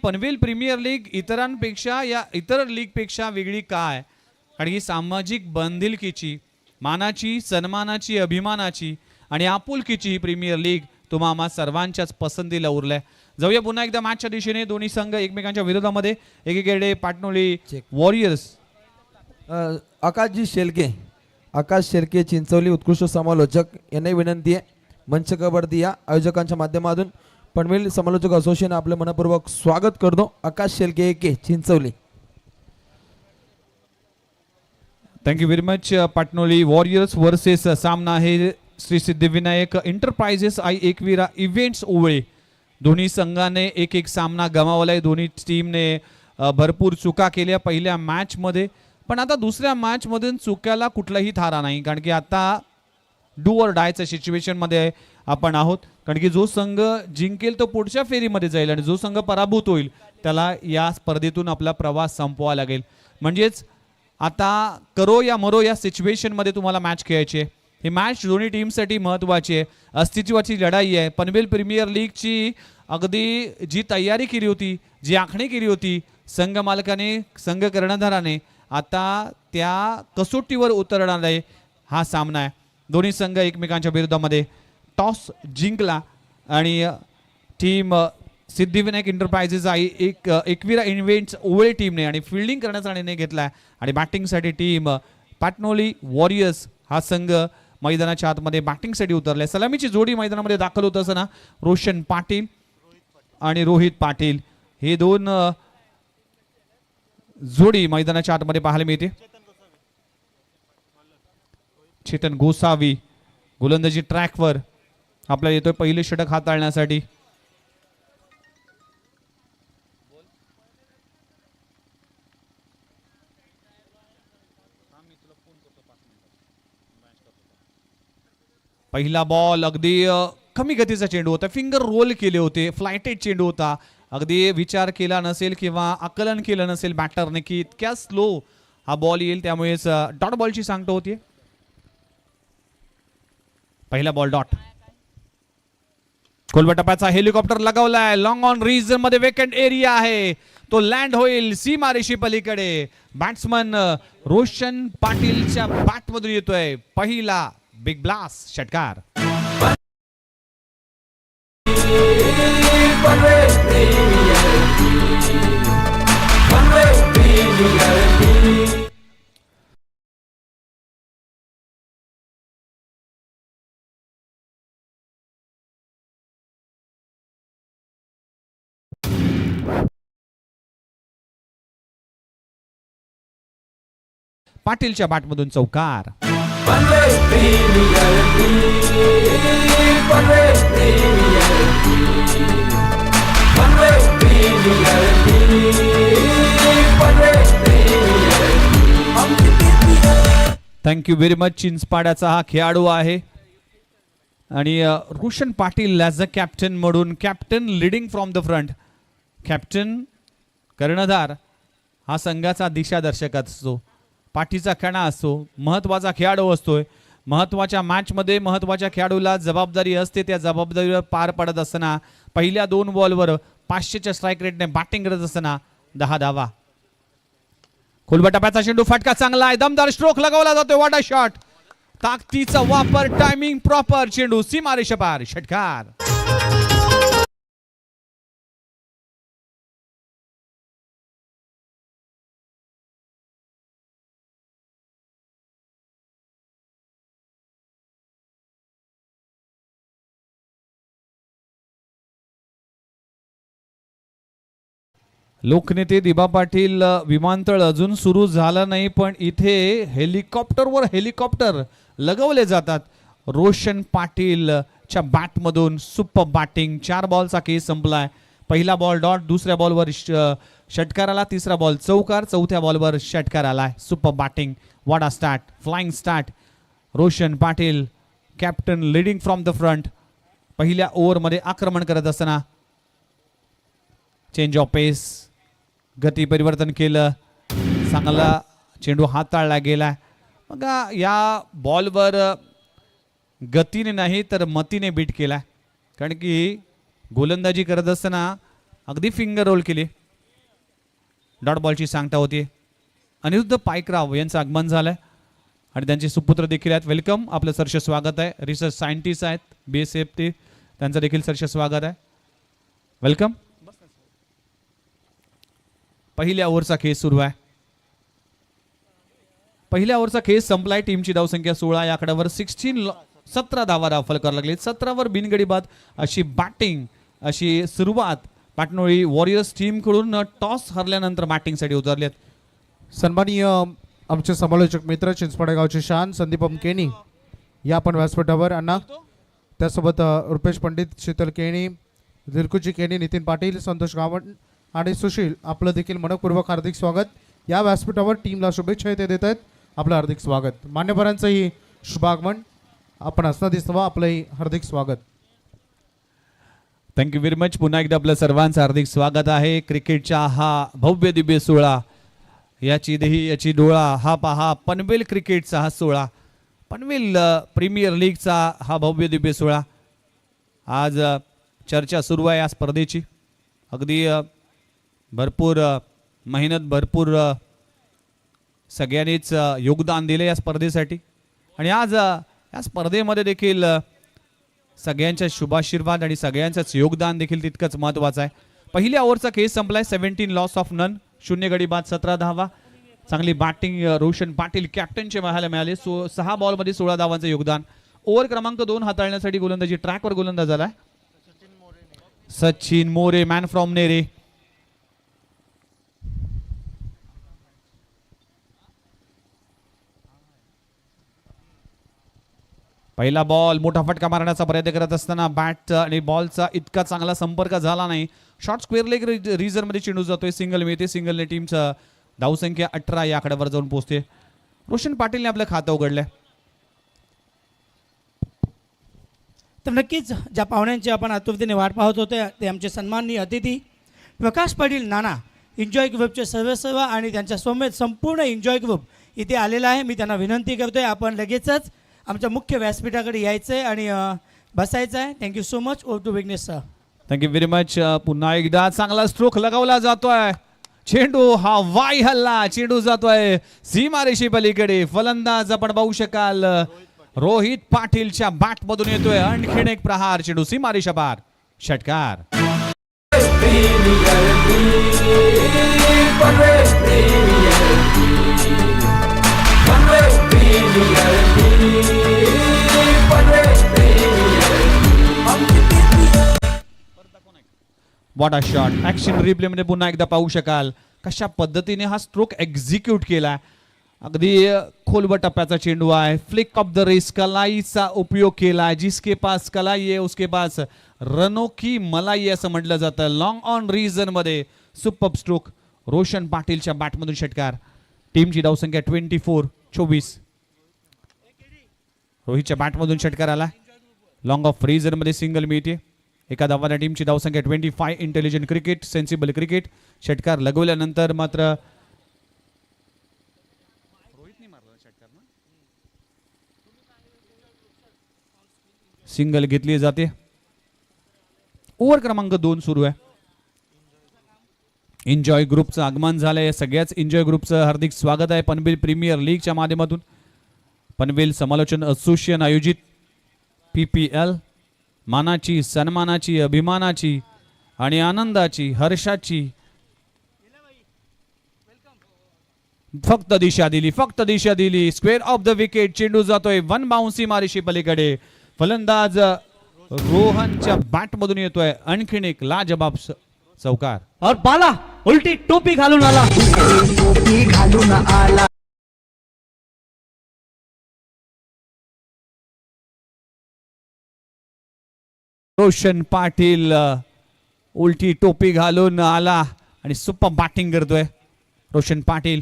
Panvel premier league इतरांपेक्षा या इतर लीगपेक्षा वेगळी काय? कारण ही सामाजिक बांधिलकीची, मानाची, सन्मानाची, अभिमानाची आणि आपुलकीची ही प्रीमियर लीग तुम्हा सर्वांच्याच पसंतीला उरल्या. जाऊया पुन्हा एकदा मॅचच्या दिशेने. दोन्ही संघ एकमेकांच्या विरोधामध्ये. एकीकडे पाटणोली वॉरियर्स. आकाश शेळके चिंचवली उत्कृष्ट समालोचक यांना विनंती आहे मंच कबड्डी या आयोजकांच्या माध्यमातून पनवेल समालोचक असोसिएशन आपलं मनपूर्वक स्वागत करतो. आकाश शेळके के Chinchavali. Thank you very much. Patnoli warriors versus सामना आहे श्री सिद्धिविनायक एंटरप्राइजेस आई एकविरा इव्हेंट्स ओवळे. दोन्ही संघाने एक एक सामना गमावलाय. दोन्ही टीमने भरपूर चुका केल्या पहिल्या मॅच मध्ये, पण आता दुसऱ्या मॅच मधून चुक्याला कुठलाही थारा नाही. कारण की आता डू ऑर डायच्या सिच्युएशन मध्ये आपण आहोत. कारण की जो संघ जिंकेल तो पुढच्या फेरीमध्ये जाईल आणि जो संघ पराभूत होईल त्याला या स्पर्धेतून आपला प्रवास संपवावा लागेल. म्हणजेच आता करो या मरो या सिच्युएशन मध्ये तुम्हाला मॅच खेळायची आहे. ही मॅच दोन्ही टीमसाठी महत्त्वाची आहे. अस्तित्वाची लढाई आहे. पनवेल प्रीमियर लीगची अगदी जी तयारी केली होती, जी आखणी केली होती संघ मालकाने, संघ कर्णधाराने, आता त्या कसोटीवर उतरणार आहे हा सामना आहे. दोन्ही संघ एकमेकांच्या विरोधामध्ये. टॉस जिंकला आणि team Siddhivinayak enterprises Aai Ekvira events Owale टीमने आणि फिल्डिंग करण्याचा निर्णय घेतला आणि बॅटिंगसाठी टीम पाटणोली वॉरियर्स हा संघ मैदानाच्या आतमध्ये बॅटिंगसाठी उतरले. सलामीची जोडी मैदानामध्ये दाखल होत असताना रोशन पाटील आणि रोहित पाटील हे दोन जोडी मैदानाच्या आतमध्ये पाहायला मिळते. चेतन गोसावी गोलंदाजी ट्रॅकवर आपल्याला येतोय पहिले षटक हाताळण्यासाठी. पहिला बॉल अगदी कमी गतीचा चेंडू होता. फिंगर रोल केले होते. फ्लायटेड चेंडू होता. अगदी विचार केला नसेल किंवा आकलन केलं नसेल बॅटरने की इतक्या स्लो हा बॉल येईल, त्यामुळेच डॉट बॉलची सांगतो होती. पहिला बॉल डॉट. खोलवा टप्प्याचा हेलिकॉप्टर लगावलाय. लॉंग ऑन रिजन मध्ये वेकंट एरिया आहे. तो लँड होईल सीमारेषी पलीकडे. बॅट्समन रोशन पाटीलच्या बॅट मधून येतोय पहिला बिग ब्लास्ट षटकार. पाटीलच्या बॅटमधून चौकार. Thank you very much. चिंचपाड्याचा हा खेळाडू आहे आणि Roshan Patil as a captain म्हणून, captain leading from the front. Captain कर्णधार हा संघाचा दिशादर्शक असतो, पाठीचा कणा असतो, महत्त्वाचा खेळाडू असतोय. महत्त्वाच्या मॅचमध्ये महत्त्वाच्या खेळाडूला जबाबदारी असते. त्या जबाबदारीवर पार पडत असताना पहिल्या 2 बॉलवर 500च्या स्ट्राईक रेटने बॅटिंग करत असताना 10 धावा. खोलवा टप्प्याचा चेंडू फटका चांगला आहे. दमदार स्ट्रोक लगावला जातोय. What a shot. ताकदीचा वापर, टायमिंग प्रॉपर. चेंडू सीमारेषा पार षटकार. लोकनेते दिबा पाटील विमानतळ अजून सुरू झाला नाही, पण इथे हेलिकॉप्टरवर हेलिकॉप्टर लगवले जातात. रोशन पाटीलच्या बॅटमधून सुपर बॅटिंग. 4 बॉलचा केस संपलाय. पहिला बॉल डॉट, दुसऱ्या बॉलवर षटकार आला, तिसरा बॉल चौकार, चौथ्या बॉलवर षटकार आलाय. Super batting. What a start, flying start. Roshan Patil captain leading from the front. पहिल्या ओव्हरमध्ये आक्रमण करत असताना चेंज ऑफ पेस, गती परिवर्तन केलं. चांगला चेंडू हाताळला गेला. मग या बॉलवर गतीने नाही तर मतीने बीट केला. कारण की गोलंदाजी करत असताना अगदी फिंगर रोल केली. डॉट बॉलची सांगता होती. अनिरुद्ध पायकराव यांचं आगमन झालंय आणि त्यांचे सुपुत्र देखील आहेत. वेलकम, आपलं सरसे स्वागत आहे. रिसर्च सायंटिस्ट आहेत BSF ते, त्यांचं देखील सरसे स्वागत आहे. वेलकम. पहिल्या ओव्हरचा खेळ सुरू आहे. पहिल्या ओव्हरचा खेळ संपलाय. टीमची धावसंख्या 16 या आकड्यावर 17 धावा राफल करायला लागली. 17 वर बिनगडी बाद अशी बॅटिंग, अशी सुरुवात पाटणोळी वॉरियर्स टीम कडून टॉस हरल्यानंतर बॅटिंगसाठी उतरलेत. सन्माननीय आमचे समालोचक मित्र चिंचपाडे गावचे शान संदीप केणी या पण व्यासपीठावर अण्णा, त्यासोबत रुपेश पंडित, शीतल केणी, दिलकुजी केणी, नितीन पाटील, संतोष गावण आणि सुशील, आपलं देखील मनपूर्वक हार्दिक स्वागत. या व्यासपीठावर टीमला शुभेच्छा ते देत आहेत. आपलं हार्दिक स्वागत. मान्यवरांचंही शुभागमन आपण असता दिसवा. आपलंही हार्दिक स्वागत. Thank you very much. पुन्हा एकदा आपलं सर्वांचं हार्दिक स्वागत आहे. क्रिकेटच्या हा भव्य दिव्य सोहळा, याची देही याची डोळा, हा पहा पनवेल क्रिकेटचा हा सोहळा, पनवेल प्रीमियर लीगचा हा भव्य दिव्य सोहळा. आज चर्चा सुरू आहे या स्पर्धेची. अगदी भरपूर मेहनत, भरपूर सगळ्यांनीच योगदान दिले या स्पर्धेसाठी आणि आज या स्पर्धेमध्ये देखील सगळ्यांच्या शुभाशीर्वाद आणि सगळ्यांचंच योगदान देखील तितकंच महत्त्वाचं आहे. पहिल्या ओव्हरचा खेळ संपलाय. 17 लॉस ऑफ नन, 0 गडी बाद, 17 धावा. चांगली बॅटिंग रोशन पाटील कॅप्टनचे पाहायला मिळाले. 6 बॉलमध्ये 16 धावांचं योगदान. ओव्हर क्रमांक 2 हाताळण्यासाठी गोलंदाजी ट्रॅकवर गोलंदाज झालाय सचिन मोरे, मॅन फ्रॉम नेरे. पहिला बॉल, मोठा फटका मारण्याचा प्रयत्न करत असताना बॅट आणि बॉलचा इतका चांगला संपर्क झाला नाही. शॉर्ट स्क्वेअर लेग रिझन मध्ये चेंडू जातोय. सिंगल मिळते. सिंगलने टीमचं धावसंख्या 18 या आकड्यावर जाऊन पोहोचते. रोशन पाटीलने आपलं खातं उघडलंय. तर नक्कीच ज्या पाहुण्यांची आपण आतुरतेने वाट पाहत होते ते आमचे सन्माननीय अतिथी प्रकाश पाटील नाना, एन्जॉय ग्रुपचे सर्व आणि त्यांच्या समेत संपूर्ण एन्जॉय ग्रुप इथे आलेला आहे. मी त्यांना विनंती करतोय आपण लगेचच आमच्या मुख्य व्यासपीठाकडे यायचं आहे आणि बसायचं आहे. Thank you so much. Over to Vignesh sir. Thank you very much. पुन्हा एकदा चांगला स्ट्रोक लगावला जातोय. चेंडू हा वाय हल्ला, चेंडू जातोय सीमारेषे पलीकडे. फलंदाज आपण पाहू शकाल रोहित पाटीलच्या बॅट मधून येतोय आणखीन एक प्रहार. चेंडू सीमारेषा पार, षटकार. What a shot. Action replay मध्ये पुन्हा एकदा पाहू शकाल कशा पद्धतीने हा स्ट्रोक एक्झिक्यूट केला. अगदी खोलवर टप्प्याचा चेंडू आहे. फ्लिक ऑफ द रेस, कलाईचा उपयोग केला. जिसके पास कलाई आहे उसके पास रनो की मलाई असं म्हटलं जातं. लॉंग ऑन रिजन मध्ये सुपर स्ट्रोक. रोशन पाटीलच्या बॅटमधून षटकार. टीमची धावसंख्या 24. रोहितच्या बॅटमधून षटकार आला. लॉंग ऑफ रिजन मध्ये सिंगल मिळते. एका धावाने टीमची धावसंख्या 25. Intelligent cricket, sensible cricket. षटकार लगवल्यानंतर मात्र सिंगल घेतली जाते. ओव्हर क्रमांक 2 सुरू आहे. एन्जॉय ग्रुपचं आगमन झालंय. सगळ्याच एन्जॉय ग्रुपचं हार्दिक स्वागत आहे पनवेल प्रीमियर लीगच्या माध्यमातून. पनवेल समालोचन असोसिएशन आयोजित PPL मानाची, सन्मानाची, अभिमानाची आणि आनंदाची, हर्षाची फक्त दिशा दिली. Square of the wicket. चेंडू जातोय वन बाउन्सी मारीशी पलीकडे. फलंदाज रोहनच्या बॅट मधून येतोय आणखीन एक लाजबाब चौकार. और बाला उलटी टोपी घालून आला. रोशन पाटील उलटी टोपी घालून आला आणि सुपर बॅटिंग करतोय रोशन पाटील.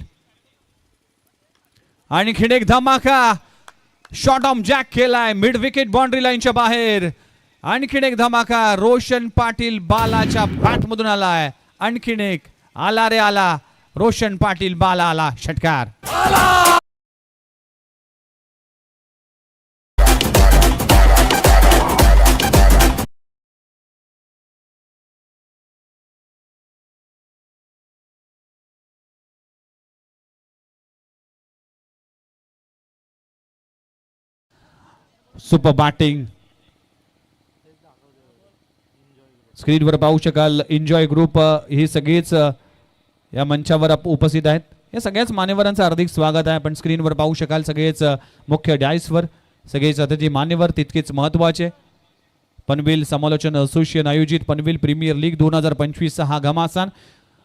आणखीन एक धमाका. शॉट ऑफ जॅक केलाय मिड विकेट बाउंड्री लाईनच्या बाहेर. आणखीन एक धमाका. रोशन पाटील बालाच्या बॅट मधून आलाय. आणखीन एक आला रे आला. रोशन पाटील बाला आला, षटकार. Super batting. स्क्रीनवर पाहू शकाल एन्जॉय ग्रुप हे सगळेच या मंचावर उपस्थित आहेत. या सगळ्याच मान्यवरांचं हार्दिक स्वागत आहे. आपण स्क्रीनवर पाहू शकाल सगळेच मुख्य डायसवर सगळेच अतिथी मान्यवर तितकेच महत्त्वाचे. पनवेल समालोचन असोसिएशन आयोजित पनवेल प्रीमियर लीग 2025 हा घमासान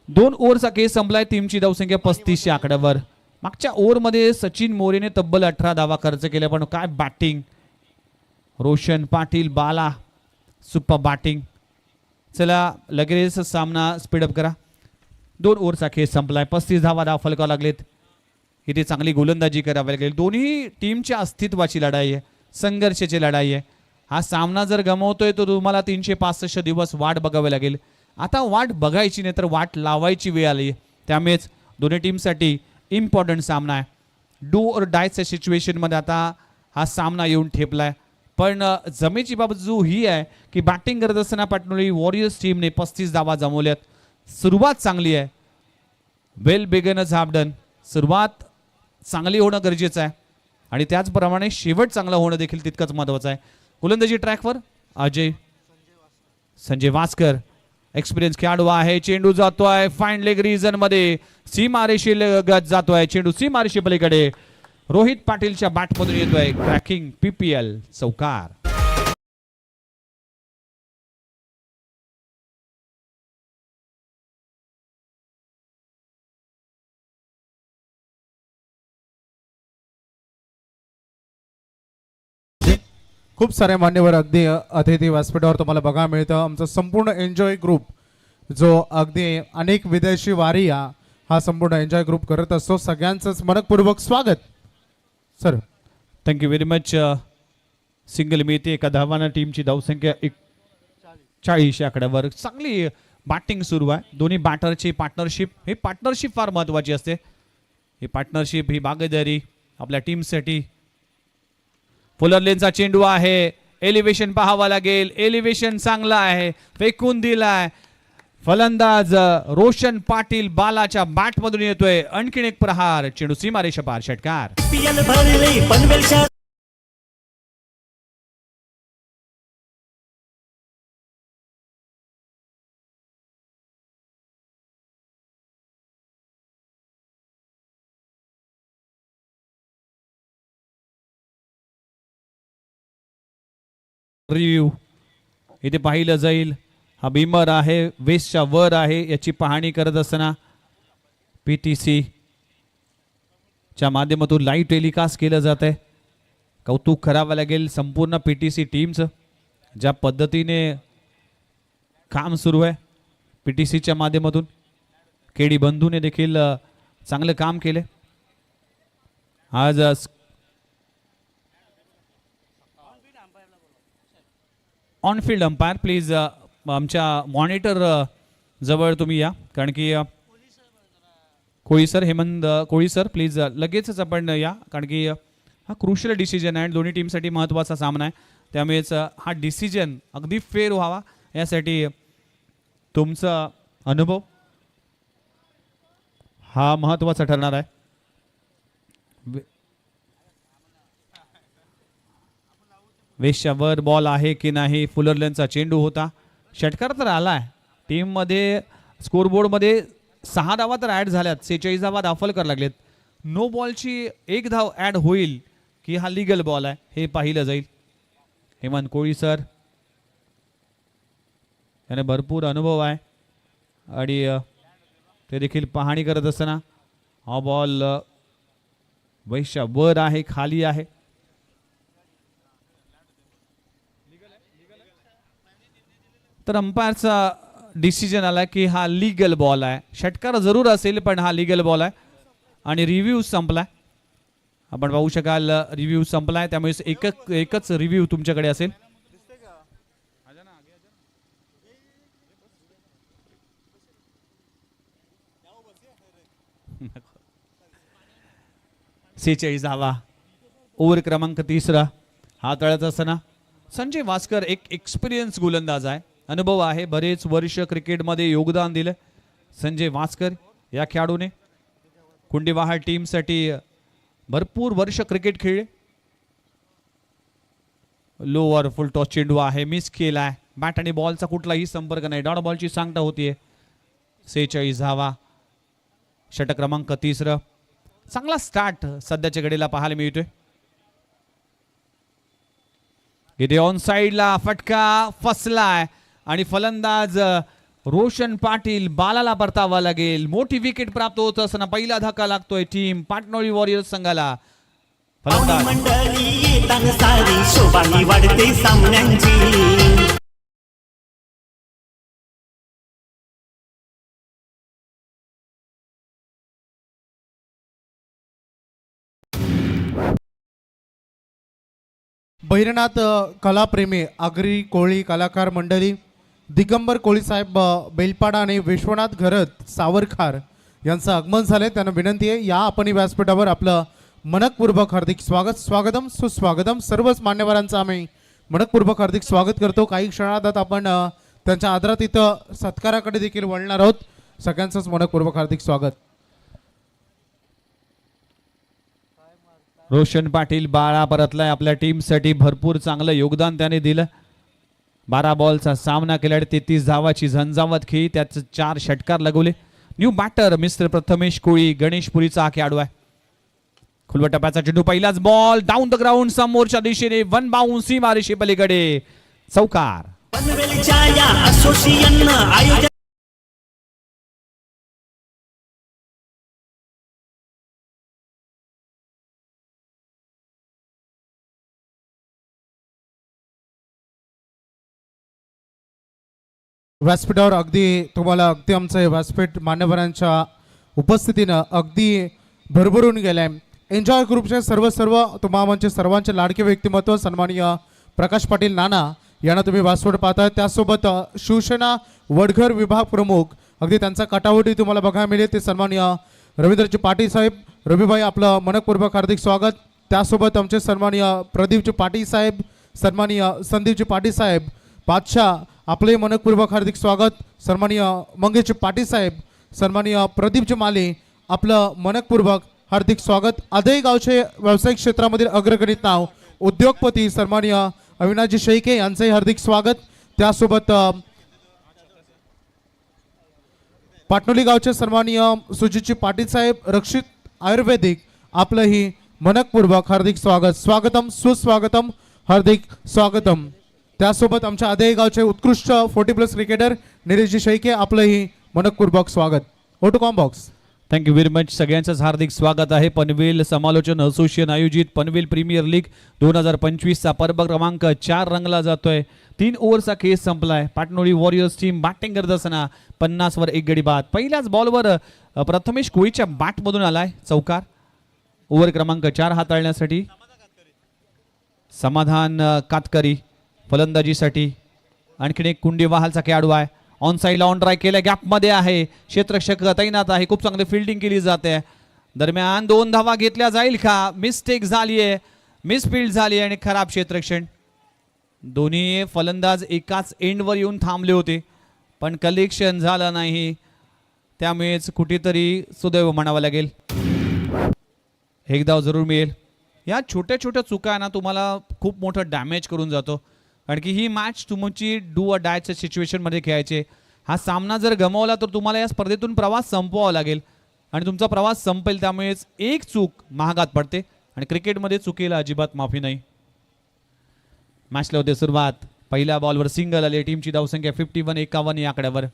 2 ओव्हरचा केस संपलाय. टीमची धावसंख्या 35 आकड्यावर. मागच्या ओव्हरमध्ये सचिन मोरेने तब्बल 18 धावा खर्च केल्या, पण काय बॅटिंग. रोशन पाटील बाला सुपर बॅटिंग. चला लगेच सामना स्पीडअप करा. 2 ओव्हरचा खेळ संपलाय. 35 धावा फलकावा लागलेत. इथे चांगली गोलंदाजी करावी लागेल. दोन्ही टीमच्या अस्तित्वाची लढाई आहे, संघर्षाची लढाई आहे. हा सामना जर गमावतोय तर तुम्हाला 365 दिवस वाट बघावी लागेल. आता वाट बघायची नाही तर वाट लावायची वेळ आली. त्यामुळेच दोन्ही टीमसाठी इम्पॉर्टंट सामना आहे. डू और डायच्या सिच्युएशनमध्ये आता हा सामना येऊन ठेपलाय. पण जमेची बाजू ही आहे की बॅटिंग करत असताना पाटणोली वॉरियर्स टीमने 35 धावा जमवल्यात. सुरुवात चांगली आहे. वेल बिगनर्स हॅव डन. सुरुवात चांगली होणं गरजेचं आहे आणि त्याचप्रमाणे शेवट चांगला होणं देखील तितकंच महत्त्वाचं आहे. गोलंदाजी ट्रॅकवर संजय वास्कर एक्सपिरियन्स खेळाडू आहे. चेंडू जातोय फाईन लेग रिजन मध्ये. सीमारेषी लगत जातोय चेंडू. सीमारेषी पलीकडे रोहित पाटीलच्या बॅटमधून येतोय क्रॅकिंग PPL चौकार. खूप सारे मान्यवर अगदी अतिथी व्यासपीठावर तुम्हाला बघायला मिळतं. आमचा संपूर्ण एन्जॉय ग्रुप जो अगदी अनेक विदेशी वारी हा संपूर्ण एन्जॉय ग्रुप करत असतो. सगळ्यांचंच मनपूर्वक स्वागत sir. Thank you very much. Single मिळते एका धावानं. टीमची धावसंख्या 40 आकड्यावर. चांगली बॅटिंग सुरू आहे. दोन्ही बॅटरची पार्टनरशिप, ही पार्टनरशिप फार महत्त्वाची असते. ही पार्टनरशिप, ही भागीदारी आपल्या टीमसाठी. फुलर लेनचा चेंडू आहे. एलिव्हेशन पाहावा लागेल. एलिव्हेशन चांगला आहे. फेकून दिलाय. फलंदाज रोशन पाटील बालाच्या बॅटमधून येतोय. आणखीन एक प्रहार. चेंडू सीमारेषा पार. षटकार. रिव्ह्यू इथे पाहिलं जाईल. हा बीमर आहे, वेस्टच्या वर आहे. याची पाहणी करत असताना PTC च्या माध्यमातून लाईव्ह टेलिकास्ट केलं जात आहे. कौतुक करावं लागेल संपूर्ण PTC टीमचं, ज्या पद्धतीने काम सुरू आहे PTCच्या माध्यमातून. KD बंधूने देखील चांगलं काम केले. आज ऑन फील्ड अंपायर प्लीज आमच्या मॉनिटर जवळ तुम्ही या, कारण की Koli sir, Hemant Koli sir please लगेचच आपण या, कारण की हा क्रुशियल डिसिजन आहे. दोन्ही टीमसाठी महत्त्वाचा सामना आहे. त्यामुळेच हा डिसिजन अगदी फेअर व्हावा यासाठी तुमचा अनुभव हा महत्त्वाचा ठरणार आहे. वेशच्या वर बॉल आहे की नाही. फुलरलनचा चेंडू होता. षटकार तर आलाय. टीममध्ये स्कोरबोर्डमध्ये 6 धावा तर ॲड झाल्यात. 46 धावा दाखल करायला लागलेत. नो बॉलची 1 धाव ॲड होईल की हा लिगल बॉल आहे हे पाहिलं जाईल. हेमंत कोळी सर याने भरपूर अनुभव आहे आणि ते देखील पाहणी करत असताना हा बॉल वैश्या वर आहे, खाली आहे. तर अंपायरचा डिसिजन आला की हा लीगल बॉल आहे. षटकार जरूर असेल पण हा लीगल बॉल आहे आणि रिव्ह्यू संपलाय. आपण पाहू शकाल रिव्ह्यू संपलाय. त्यामुळे एकच रिव्ह्यू तुमच्याकडे असेल. सेहेचाळीस धावा. ओव्हर क्रमांक 3 हा तळत असताना संजय वास्कर एक एक्सपिरियन्स गोलंदाज आहे. अनुभव आहे. बरेच वर्ष क्रिकेटमध्ये योगदान दिलं संजय वास्कर या खेळाडूने. कुंडीवाहाळ टीमसाठी भरपूर वर्ष क्रिकेट खेळले. लोअर फुल टॉस चेंडू आहे, मिस केलाय. बॅट आणि बॉलचा कुठलाही संपर्क नाही. डॉट बॉलची सांगता होतीये. 46 धावा, षटक क्रमांक 3. चांगला स्टार्ट सध्याच्या घडीला पाहायला मिळतोय. इथे ऑन साइडला फटका फसलाय आणि फलंदाज रोशन पाटील बालाला परतावा लागेल. मोठी विकेट प्राप्त होत असताना पहिला धक्का लागतोय टीम पाटणोळी वॉरियर्स संघाला. फलंदाज मंडळी येताना सारी शोभाही वाढते सामन्यांची. बहिरनाथ कलाप्रेमी आगरी कोळी कलाकार मंडळी, दिगंबर कोळी साहेब बेलपाडा आणि विश्वनाथ घरत सावरखार यांचं आगमन झाले. त्यांना विनंती आहे या आपण व्यासपीठावर आपलं मनपूर्वक हार्दिक स्वागतम सुस्वागतम. सर्वच मान्यवरांचं आम्ही मनपूर्वक हार्दिक स्वागत करतो. काही क्षणात आपण त्यांच्या आदरात इथं सत्काराकडे देखील वळणार आहोत. सगळ्यांचंच मनपूर्वक हार्दिक स्वागत. रोशन पाटील बाळा परतलाय आपल्या टीमसाठी. भरपूर चांगलं योगदान त्याने दिलं. 12 बॉलचा सामना केला. 33 धावाची झंझावत खेळी, त्याच 4 षटकार लगवले. न्यू बॅटर मिस्टर प्रथमेश कोळी गणेशपुरीचा हा खेळाडू आहे. खुलवा टप्प्याचा चेंडू, पहिलाच बॉल डाऊन द ग्राउंड समोरच्या दिशेने, वन बाउन्स सीमारेषे पलीकडे, चौकार. पनवेलच्या या असोसिएशन आयोजन व्यासपीठावर तुम्हाला अगदी आमचं हे व्यासपीठ मान्यवरांच्या उपस्थितीनं अगदी भरभरून गेलंय. एन्जॉय ग्रुपचे सर्व तुम्हा सर्वांचे लाडके व्यक्तिमत्व सन्माननीय प्रकाश पाटील नाना यांना तुम्ही व्यासपीठ पाहताय. त्यासोबत शिवसेना वडघर विभाग प्रमुख अगदी त्यांचा कटावटी तुम्हाला बघायला मिळेल. ते सन्माननीय रवींद्रजी पाटील साहेब. रवीभाई आपलं मनपूर्वक हार्दिक स्वागत. त्यासोबत आमचे सन्माननीय प्रदीपजी पाटील साहेब, सन्माननीय संदीपजी पाटील साहेब बादशाह आपले मनपूर्वक हार्दिक स्वागत. सन्माननीय मंगेशजी पाटील साहेब, सन्माननीय प्रदीपजी माले आपलं मनपूर्वक हार्दिक स्वागत. आदई गावचे व्यावसायिक क्षेत्रामधील अग्रगणित नाव उद्योगपती सन्माननीय अविनाशजी शेळके यांचंही हार्दिक स्वागत. त्यासोबत पाटणोली गावचे सन्माननीय सुजितजी पाटील साहेब रक्षित आयुर्वेदिक आपलंही मनपूर्वक हार्दिक स्वागत. स्वागतम सुस्वागतम हार्दिक स्वागतम. त्यासोबत आमच्या आदई गावचे उत्कृष्ट 40+ क्रिकेटर निलेशजी शेळके आपलंही मनपूर्वक स्वागत. Auto com box. Thank you very much. सगळ्यांचंच हार्दिक स्वागत आहे. पनवेल समालोचन असोसिएशन आयोजित पनवेल प्रीमियर लीग 2025चा पर्व क्रमांक 4 रंगला जातोय. 3 ओव्हरचा खेळ संपलाय. पाटणोळी वॉरियर्स टीम बॅटिंग करत असताना 50 वर 1 गडी बाद. पहिल्याच बॉलवर प्रथमेश कोळीच्या बॅटमधून आलाय चौकार. ओव्हर क्रमांक 4 हाताळण्यासाठी समाधान कातकरी फलंदाजीसाठी. आणखीन एक कुंडी वहालचा खेळाडू आहे. ऑन साईडला ऑन ट्राय केल्या, गॅपमध्ये आहे, क्षेत्ररक्षक तैनात आहे. खूप चांगली फिल्डिंग केली जाते. दरम्यान 2 धावा घेतल्या जाईल का? मिस्टेक झाली आहे, मिसफिल्ड झाली आणि खराब क्षेत्ररक्षण. दोन्ही फलंदाज एकाच एंडवर येऊन थांबले होते पण कलेक्शन झालं नाही. त्यामुळेच कुठेतरी सुदैव म्हणावं लागेल. एक धाव जरूर मिळेल. या छोट्या छोट्या चुका ना तुम्हाला खूप मोठं डॅमेज करून जातो. कारण की ही मॅच तुमची डू अ डायच्या सिच्युएशनमध्ये खेळायचे. हा सामना जर गमावला तर तुम्हाला या स्पर्धेतून प्रवास संपवावा लागेल आणि तुमचा प्रवास संपेल. त्यामुळेच एक चूक महागात पडते आणि क्रिकेटमध्ये चुकीला अजिबात माफी नाही. मॅचला होते सुरुवात. पहिल्या बॉलवर सिंगल आले. टीमची धावसंख्या 51-51 या आकड्यावर.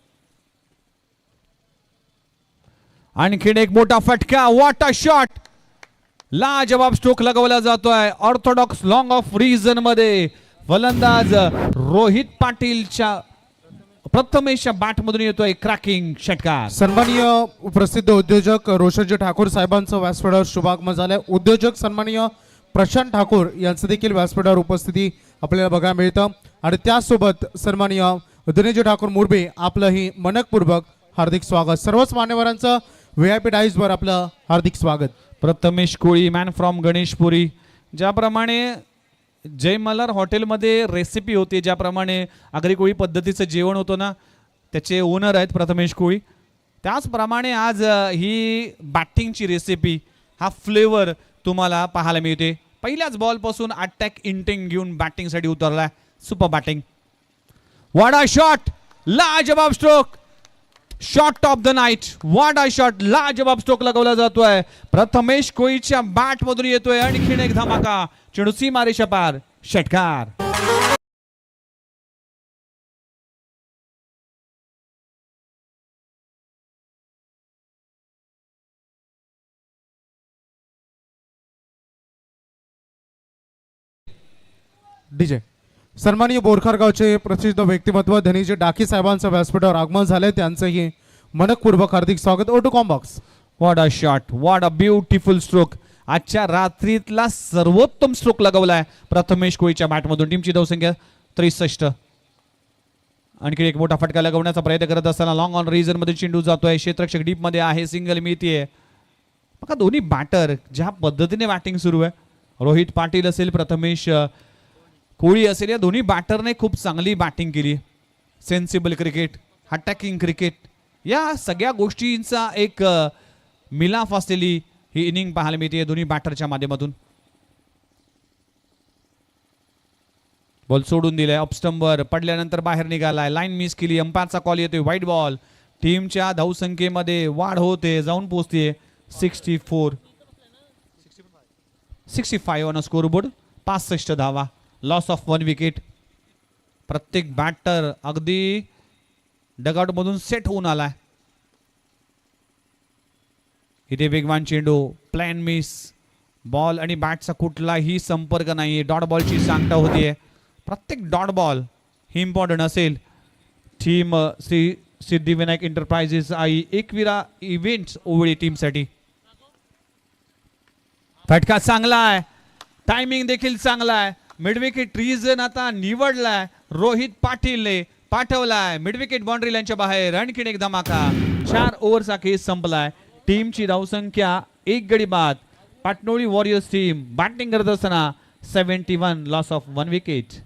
आणखीन एक मोठा फटका. What a shot. लाजवाब स्ट्रोक लगवला जातोय. ऑर्थोडॉक्स लॉंग ऑफ रिजन मध्ये फलंदाज रोहित पाटीलच्या प्रथमेशच्या बॅटमधून येतोय क्रॅकिंग षटकार. सन्माननीय प्रसिद्ध उद्योजक रोशनजी ठाकूर साहेबांचं व्यासपीठावर शुभागमन झालंय. उद्योजक सन्माननीय प्रशांत ठाकूर यांचं देखील व्यासपीठावर उपस्थिती आपल्याला बघायला मिळतं. आणि त्यासोबत सन्माननीय दिनेशजी ठाकूर मुरबे आपलंही मनपूर्वक हार्दिक स्वागत. सर्वच मान्यवरांचं VIP डाईजवर आपलं हार्दिक स्वागत. प्रथमेश कोळी मॅन फ्रॉम गणेशपुरी. ज्याप्रमाणे जय मल्हार हॉटेलमध्ये रेसिपी होती, ज्याप्रमाणे आगरी कोळी पद्धतीचं जेवण होतं ना, त्याचे ओनर आहेत प्रथमेश कोळी. त्याचप्रमाणे आज ही बॅटिंगची रेसिपी, हा फ्लेवर तुम्हाला पाहायला मिळते. पहिल्याच बॉल पासून अटॅक इंटिंग घेऊन बॅटिंग साठी उतरलाय. Super batting. What a shot. लाजवाब stroke. Shot of the night. What a shot. लाजवाब स्ट्रोक लगावला जातोय. प्रथमेश कोळीच्या बॅट मधून येतोय आणखीन एक धमाका. चेंडू सीमा रेषा पार. षटकार. डीजे. सन्माननीय बोरखारगावचे प्रसिद्ध व्यक्तिमत्व धनीजी डाकी साहेबांचं व्यासपीठावर आगमन झाले. त्यांचंही मनपूर्वक हार्दिक स्वागत. ओ टू कॉम्बॉक्स. What a shot. What a beautiful stroke. आजच्या रात्रीतला सर्वोत्तम स्ट्रोक लगावलाय प्रथमेश कोळीच्या बॅटमधून. टीमची धावसंख्या 63. आणखी एक मोठा फटका लगवण्याचा प्रयत्न करत असताना लॉंग ऑन रीजन मध्ये चेंडू जातोय. क्षेत्ररक्षक डीप मध्ये आहे. सिंगल मिळतीये. बघा दोन्ही बॅटर ज्या पद्धतीने बॅटिंग सुरू आहे. रोहित पाटील असेल, प्रथमेश कोळी असेल, या दोन्ही बॅटरने खूप चांगली बॅटिंग केली. सेन्सिबल क्रिकेट, अटॅकिंग क्रिकेट, या सगळ्या गोष्टींचा एक मिलाफ असलेली ही इनिंग पाहायला मिळते दोन्ही बॅटरच्या माध्यमातून. बॉल सोडून दिलाय. ऑफस्टंबर पडल्यानंतर बाहेर निघालाय. लाईन मिस केली. अंपायरचा कॉल येतोय व्हाईट बॉल. टीमच्या धावसंख्येमध्ये वाढ होते, जाऊन पोहोचते 65 ऑन स्कोरबोर्ड. 65 धावा. Loss of 1 wicket. प्रत्येक बॅटर अगदी डगआउट मधून सेट होऊन आलाय. इथे वेगवान चेंडू, प्लॅन मिस. बॉल आणि बॅटचा कुठलाही संपर्क नाहीये. डॉट बॉलची सांगता होतीये. प्रत्येक डॉट बॉल ही इम्पॉर्टंट असेल. Team Shri Siddhivinayak enterprises Aai Ekvira events ओवळी टीमसाठी. फटका चांगला आहे. टायमिंग देखील चांगला आहे. मिडविकेट रिजन आता निवडलाय. रोहित पाटीलने पाठवलाय मिडविकेट बाउंड्री लाईनच्या बाहेर. आणखीन एक धमाका. 4 ओव्हरचा खेळ संपलाय. टीमची धावसंख्या 1 गडी बाद. पाटणोळी वॉरियर्स टीम बॅटिंग करत असताना 71, loss of 1 wicket.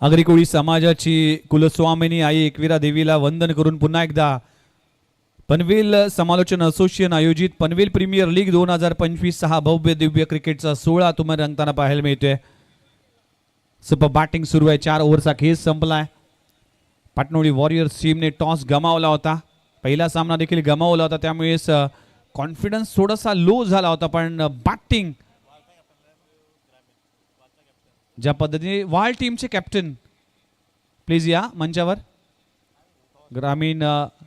Agri Koli समाजाची कुलस्वामिनी आई एकविरा देवीला वंदन करून पुन्हा एकदा पनवेल समालोचन असोसिएशन आयोजित पनवेल प्रीमियर लीग 2025 हा भव्य दिव्य क्रिकेटचा 16 तुम्हाला रंगताना पाहायला मिळतोय. सुपर बॅटिंग सुरू आहे. 4 ओव्हरचा खेळ संपलाय. पाटणोळी वॉरियर्स टीमने टॉस गमावला होता. पहिला सामना देखील गमावला होता, त्यामुळे कॉन्फिडन्स थोडासा लो झाला होता. पण बॅटिंग ज्या पद्धतीने वाल टीमचे कॅप्टन प्लीज या मंचावर. ग्रामीण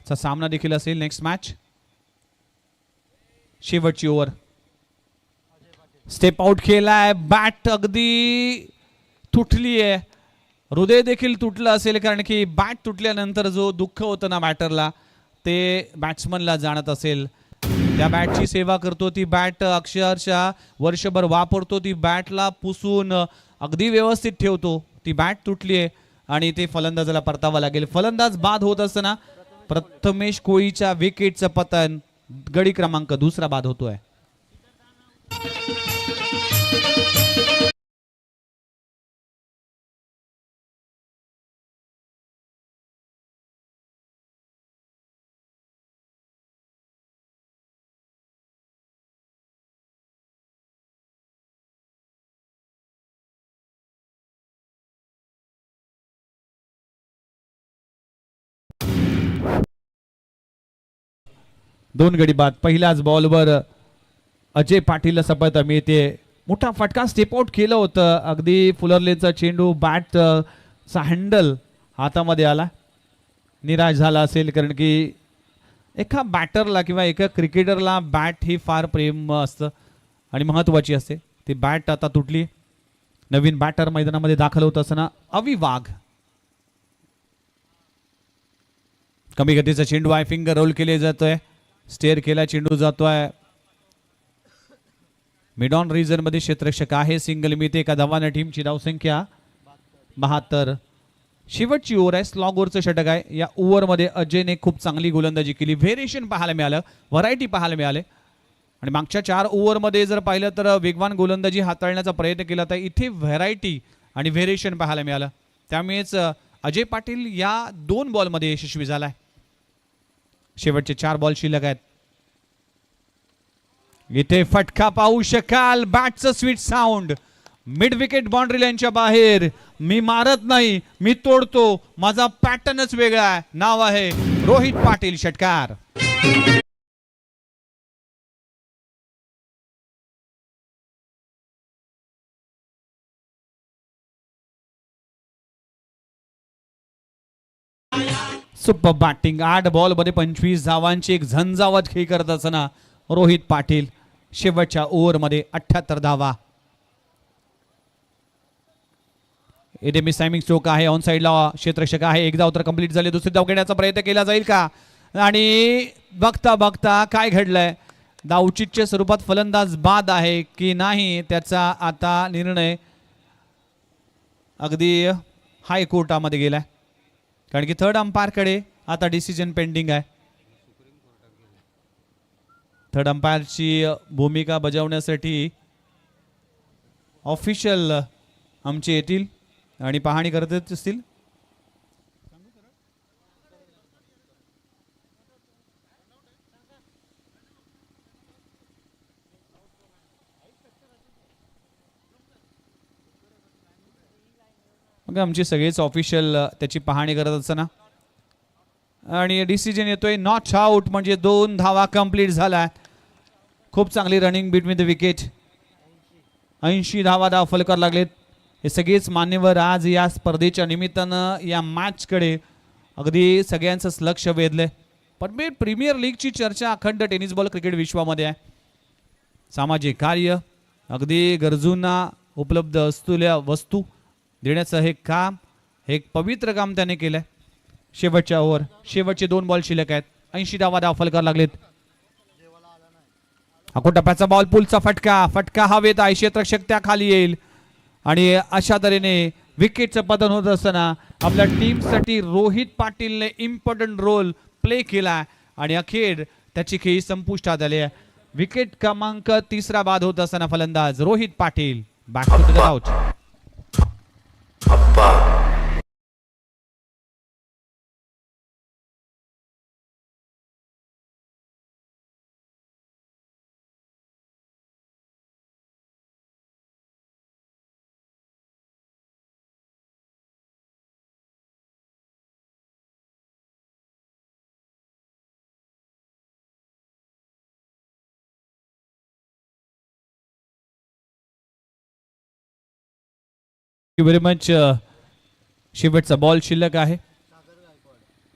चा सामना देखील असेल नेक्स्ट मॅच. शेवटची ओव्हर. स्टेप आउट केलाय. बॅट अगदी तुटली आहे. हृदय देखील तुटलं असेल, कारण की बॅट तुटल्यानंतर जो दुःख होतं ना बॅटरला, ते बॅट्समनला जाणत असेल. त्या बॅटची सेवा करतो, ती बॅट अक्षरशः वर्षभर वापरतो, ती बॅटला पुसून अगदी व्यवस्थित ठेवतो. ती बॅट तुटली आहे आणि ते फलंदाजाला परतावा लागेल. फलंदाज बाद होत असताना प्रथमेश कोळीच्या विकेटचं पतन. गडी क्रमांक 2 बाद होतोय. दोन गडी बाद. पहिल्याच बॉलवर अजय पाटीलला सफलता मिळते. मोठा फटका. स्टेप आउट केलं होतं. अगदी फुलरलेचा चेंडू बॅट चा हँडल हातामध्ये आला. निराश झाला असेल, कारण की एका बॅटरला किंवा एका क्रिकेटरला बॅट ही फार प्रेम असतं आणि महत्त्वाची असते. ती बॅट आता तुटली. नवीन बॅटर मैदानामध्ये दाखल होत असताना अवि वाघ. कमी गतीचा चेंडू आहे. फिंगर रोल केले जातोय. स्टेअर केला चेंडू जातोय. मिड ऑन रिजन मध्ये क्षेत्ररक्षक आहे. सिंगल मिळते एका धावाने टीमची धावसंख्या 72. शेवटची ओव्हर आहे. स्लॉग ओव्हरचं षटक आहे. या ओव्हरमध्ये अजयने खूप चांगली गोलंदाजी केली. व्हेरिएशन पाहायला मिळालं, व्हरायटी पाहायला मिळाले. आणि मागच्या 4 ओव्हरमध्ये जर पाहिलं तर वेगवान गोलंदाजी हाताळण्याचा प्रयत्न केला तर इथे व्हरायटी आणि व्हेरिएशन पाहायला मिळालं. त्यामुळेच अजय पाटील या 2 बॉलमध्ये यशस्वी झालाय. शेवटचे 4 बॉल शिल्लक आहेत. इथे फटका पाहू शकाल. बॅटचं sweet sound. Mid wicket boundary लाईनच्या बाहेर. मी मारत नाही, मी तोडतो. माझा पॅटर्नच वेगळा आहे. नाव आहे रोहित पाटील. षटकार. Super batting. 8 बॉल मध्ये 25 धावांची एक झंझावत खेळ करत असताना रोहित पाटील. शेवटच्या ओव्हर मध्ये 78 धावा. इथे मिस टायमिंग स्ट्रोक आहे. ऑन साइडला क्षेत्ररक्षक आहे. एक धाव तर कंप्लीट झाली. दुसरी धाव घेण्याचा प्रयत्न केला जाईल का? आणि बघता बघता काय घडलंय. धावचीतच्या स्वरूपात फलंदाज बाद आहे की नाही त्याचा आता निर्णय अगदी हायकोर्टामध्ये गेलाय. कारण की थर्ड अंपायरकडे आता डिसिजन पेंडिंग आहे. थर्ड अंपायरची भूमिका बजावण्यासाठी ऑफिशियल आमचे येतील आणि पाहणी करत असतील. मग आमचे सगळेच ऑफिशियल त्याची पाहणी करत असताना आणि डिसिजन येतोय नॉट आउट. म्हणजे 2 धावा कंप्लीट झाल्या. खूप चांगली रनिंग बिटवीन द विकेट. 80 धावा फलकार लागलेत. हे सगळेच मान्यवर आज या स्पर्धेच्या निमित्तानं या मॅचकडे अगदी सगळ्यांचंच लक्ष वेधलंय. पण मी प्रीमियर लीगची चर्चा अखंड टेनिस बॉल क्रिकेट विश्वामध्ये आहे. सामाजिक कार्य, अगदी गरजूंना उपलब्ध असलेल्या वस्तू देण्याचं हे काम, हे एक पवित्र काम त्याने केलंय. शेवटच्या ओव्हर, शेवटचे 2 बॉल शिल्लक आहेत. 80 धावा फलकार लागलेत. टप्प्याचा बॉल, पुलचा फटका. फटका हवेत आहे. क्षेत्ररक्षक त्या खाली येईल आणि अशा तऱ्हेने विकेटचं पतन होत असताना आपल्या टीमसाठी रोहित पाटीलने इम्पॉर्टंट रोल प्ले केला आणि अखेर त्याची खेळी संपुष्टात आली आहे. विकेट क्रमांक 3 बाद होत असताना फलंदाज Rohit Patil. Back to the out. Very much. शेवटचा बॉल शिल्लक आहे.